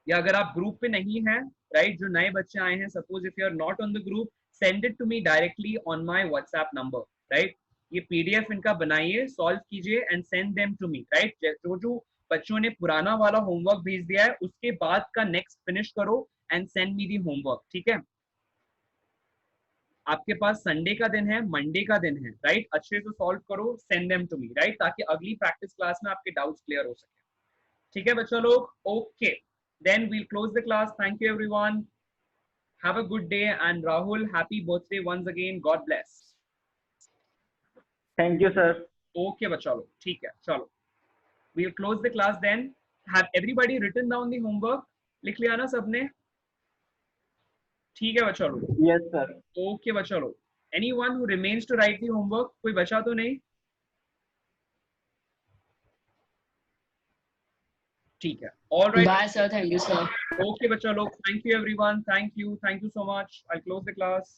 या अगर आप ग्रुप पे नहीं हैं, राइट, जो नए बच्चे आए हैं, suppose if you are not on the group, send it to me directly on my WhatsApp number, right. ये PDF इनका बनाइए, सॉल्व कीजिए and send them to me, right. जो बच्चों ने पुराना वाला होमवर्क भेज दिया है उसके बाद का नेक्स्ट फिनिश करो and send me the homework, ठीक है। आपके पास संडे का दिन है, मंडे का दिन है, राइट, अच्छे से सॉल्व करो, send them to me, right, ताकि अगली प्रैक्टिस क्लास में आपके डाउट्स क्लियर हो सके, ठीक है बच्चा लोग। Okay, then we'll close the class. Thank you everyone, have a good day and Rahul, happy birthday once again, God bless. Thank you sir. Okay बच्चा लोग, ठीक है, चलो we'll close the class then. Have everybody written down the homework? लिख लिया ना सबने? ठीक है बच्चा लोग? Yes sir. Okay बच्चा लोग, anyone who remains to write the homework? कोई बचा तो नहीं? ठीक है, all right. Bye sir, thank you sir. Okay बच्चा लोग, thank you everyone, thank you so much. I'll close the class.